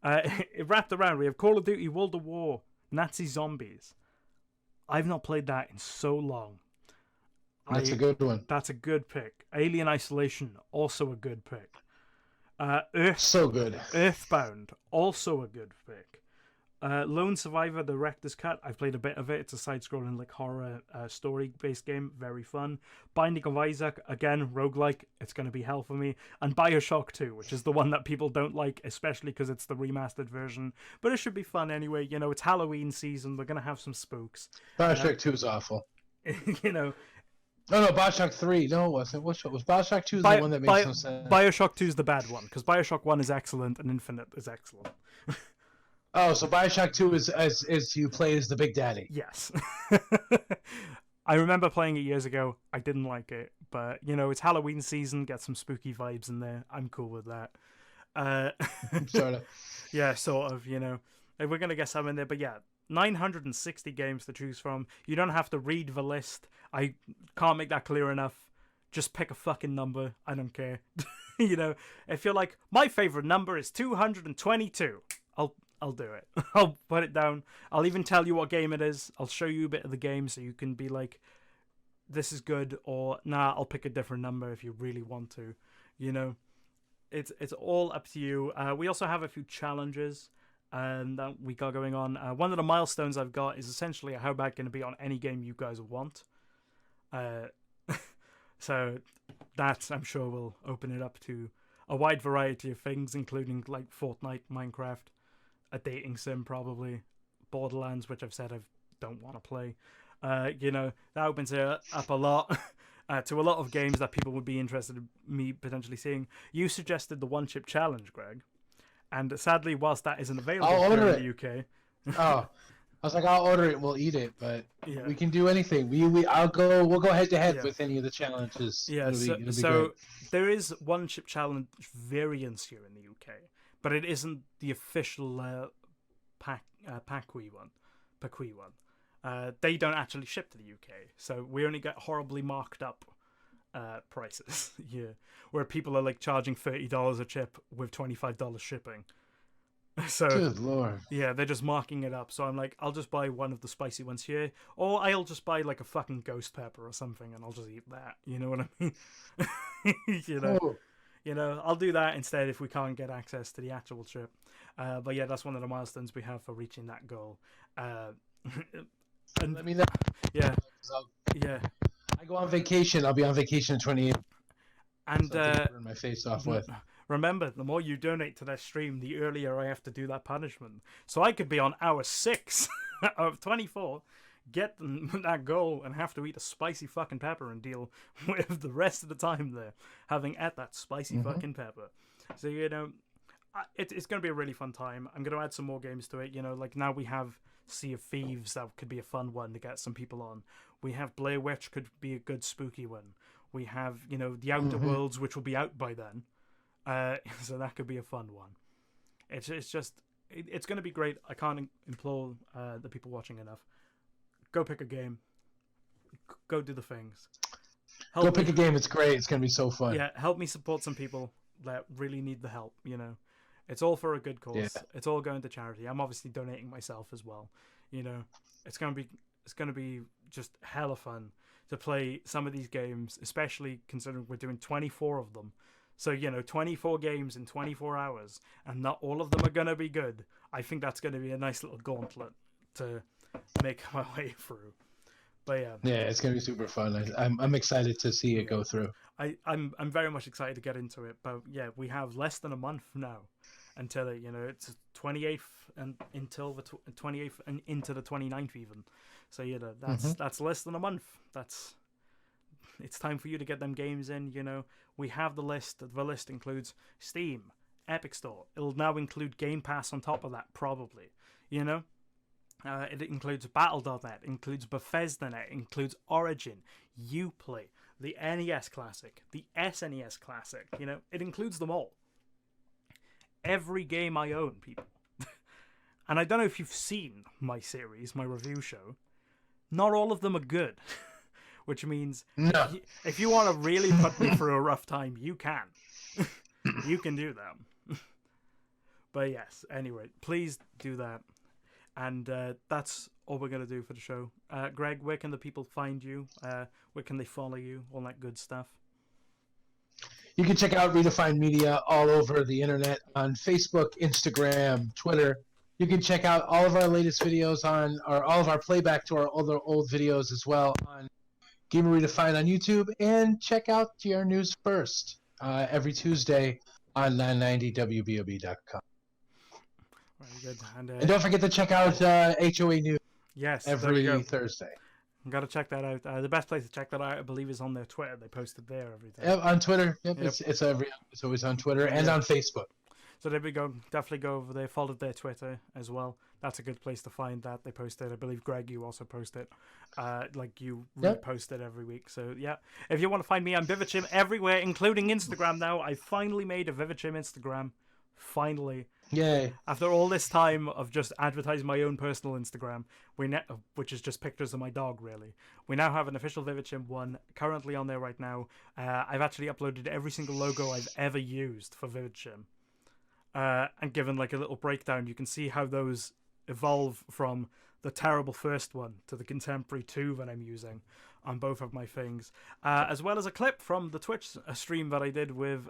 It wrapped around. We have Call of Duty World of War, Nazi Zombies. I've not played that in so long. That's a good one. That's a good pick. Alien Isolation, also a good pick. So good. Earthbound, also a good pick. Lone Survivor: The Director's Cut. I've played a bit of it. It's a side-scrolling like horror story-based game. Very fun. Binding of Isaac, again, roguelike. It's going to be hell for me. And Bioshock 2, which is the one that people don't like, especially because it's the remastered version. But it should be fun anyway. You know, it's Halloween season. We're going to have some spooks. Bioshock 2 is awful. You know. No, Bioshock 3. No, it wasn't. Which one was Bioshock 2? Is the one that makes no sense. Bioshock 2 is the bad one, because Bioshock 1 is excellent and Infinite is excellent. Oh, so Bioshock 2 is you play as the Big Daddy. Yes. I remember playing it years ago. I didn't like it, but, you know, it's Halloween season. Get some spooky vibes in there. I'm cool with that. Sort of. Yeah, sort of, you know. We're going to get some in there, but yeah. 960 games to choose from. You don't have to read the list. I can't make that clear enough. Just pick a fucking number. I don't care. You know, if you're like, my favorite number is 222, I'll do it. I'll put it down. I'll even tell you what game it is. I'll show you a bit of the game so you can be like, this is good, or nah, I'll pick a different number if you really want to. You know, it's all up to you. We also have a few challenges that we got going on. One of the milestones I've got is essentially how bad can it be on any game you guys want. So that, I'm sure, will open it up to a wide variety of things, including like Fortnite, Minecraft, a dating sim probably, Borderlands, which I've said I don't want to play. You know, that opens it up a lot to a lot of games that people would be interested in me potentially seeing. You suggested the One Chip Challenge, Greg. And sadly, whilst that isn't available here in the UK... Oh, I was like, I'll order it and we'll eat it, but yeah. We can do anything. We'll go head to head with any of the challenges. Yeah, it'll be so there is One Chip Challenge variants here in the UK, but it isn't the official Pakui one. They don't actually ship to the UK, so we only get horribly marked up prices. Yeah, where people are like charging $30 a chip with $25 shipping. So good lord. Yeah, they're just marking it up. So I'm like, I'll just buy one of the spicy ones here, or I'll just buy like a fucking ghost pepper or something, and I'll just eat that. You know what I mean? You know, I'll do that instead if we can't get access to the actual chip. But yeah, that's one of the milestones we have for reaching that goal. And Let me know. Yeah, Yeah. I go on vacation. I'll be on vacation in 28. And burn my face off with. Remember, the more you donate to that stream, the earlier I have to do that punishment. So I could be on hour 6 of 24, get that goal, and have to eat a spicy fucking pepper and deal with the rest of the time there having ate that spicy fucking pepper. So, you know, it's going to be a really fun time. I'm going to add some more games to it. You know, like now we have Sea of Thieves. That could be a fun one to get some people on. We have Blair Witch, could be a good spooky one. We have, you know, The Outer Worlds, which will be out by then. So that could be a fun one. It's going to be great. I can't implore the people watching enough. Go pick a game. Go do the things. Go pick a game. It's great. It's going to be so fun. Yeah, help me support some people that really need the help, you know. It's all for a good cause. Yeah. It's all going to charity. I'm obviously donating myself as well. You know, it's going to be just hella fun to play some of these games, especially considering we're doing 24 of them. So, you know, 24 games in 24 hours, and not all of them are going to be good. I think that's going to be a nice little gauntlet to make my way through. But yeah, it's going to be super fun. I'm excited to see it go through. I'm very much excited to get into it. But yeah, we have less than a month now until it, you know, it's 28th and until the 28th and into the 29th even. So, you know, that's less than a month. It's time for you to get them games in, you know. We have the list. The list includes Steam, Epic Store. It'll now include Game Pass on top of that, probably, you know. It includes Battle.net, includes Bethesda.net, includes Origin, Uplay, the NES Classic, the SNES Classic, you know. It includes them all. Every game I own, people. And I don't know if you've seen my series, my review show. Not all of them are good. Which means if you want to really put me through a rough time, you can. You can do that. But yes, anyway, please do that. And that's all we're going to do for the show. Greg, where can the people find you? Where can they follow you? All that good stuff. You can check out Redefined Media all over the internet on Facebook, Instagram, Twitter. You can check out all of our latest videos all of our playback to our other old videos as well on Gamer Redefined on YouTube, and check out GR News First every Tuesday on 990wbob.com. Very good. And don't forget to check out HOA News. Yes, every Thursday. I've got to check that out. The best place to check that out, I believe, is on their Twitter. They posted there every day. Yep, on Twitter. Yep. It's always on Twitter and on Facebook. So there we go. Definitely go over there. Follow their Twitter as well. That's a good place to find that. They post it. I believe, Greg, you also post it. Like you repost it every week. So yeah, if you want to find me, I'm VividChim everywhere, including Instagram now. I finally made a VividChim Instagram. Finally. Yay. After all this time of just advertising my own personal Instagram, which is just pictures of my dog, really. We now have an official VividChim one currently on there right now. I've actually uploaded every single logo I've ever used for VividChim. And given like a little breakdown, you can see how those evolve from the terrible first one to the contemporary 2 that I'm using on both of my things, as well as a clip from the Twitch stream that I did with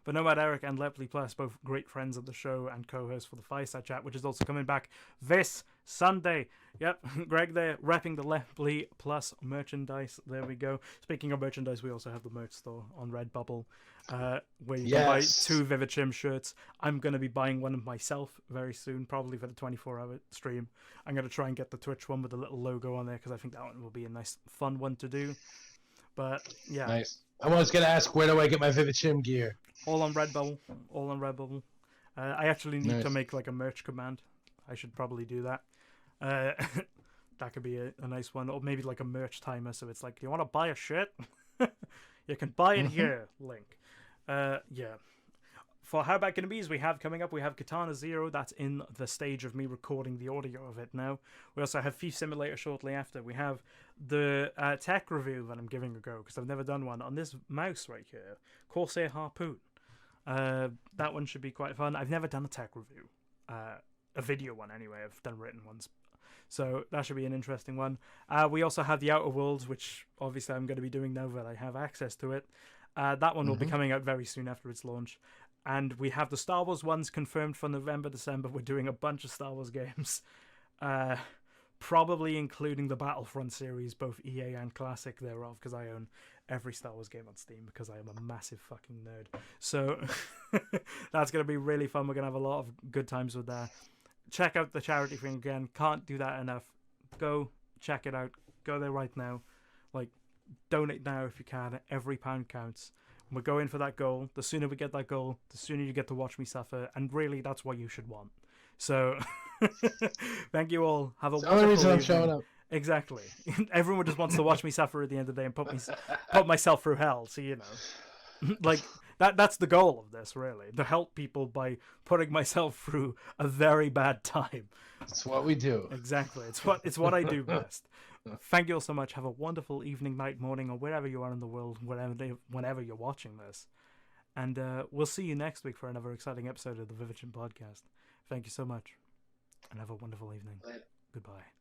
the Nomad Eric and Lepley Plus, both great friends of the show and co-hosts for the Fireside Chat, which is also coming back this Sunday. Yep, Greg there, repping the Lepley Plus merchandise. There we go. Speaking of merchandise, we also have the merch store on Redbubble, where you can buy 2 VividChim shirts. I'm going to be buying one of myself very soon, probably for the 24-hour stream. I'm going to try and get the Twitch one with a little logo on there, because I think that one will be a nice, fun one to do. But, yeah. Nice. I was going to ask, where do I get my VividChim gear? All on Redbubble. All on Redbubble. I actually need to make like a merch command. I should probably do that. That could be a nice one. Or maybe like a merch timer, so it's like, do you want to buy a shirt? You can buy it here. Link. Yeah. For How Bad Can It Be, we have coming up, we have Katana Zero. That's in the stage of me recording the audio of it now. We also have Thief Simulator shortly after. We have the tech review that I'm giving a go, because I've never done one, on this mouse right here, Corsair Harpoon. That one should be quite fun. I've never done a tech review. A video one anyway. I've done written ones. So that should be an interesting one. We also have The Outer Worlds, which obviously I'm going to be doing now that I have access to it. That one will be coming out very soon after its launch. And we have the Star Wars ones confirmed for November, December. We're doing a bunch of Star Wars games. probably including the Battlefront series, both EA and Classic thereof, because I own every Star Wars game on Steam because I am a massive fucking nerd. So that's going to be really fun. We're going to have a lot of good times with that. Check out the charity thing again. Can't do that enough. Go check it out. Go there right now. Like, donate now if you can. Every pound counts. We're going for that goal. The sooner we get that goal, the sooner you get to watch me suffer. And really, that's what you should want. So, thank you all. Have a It's the only reason wonderful I'm evening. showing up. Exactly. Everyone just wants to watch me suffer at the end of the day and put myself through hell. So, you know, like that's the goal of this, really, to help people by putting myself through a very bad time. It's what we do. Exactly. It's what I do best. Thank you all so much. Have a wonderful evening, night, morning, or wherever you are in the world, whenever you're watching this. And we'll see you next week for another exciting episode of the VividChim podcast. Thank you so much, and have a wonderful evening. Later. Goodbye.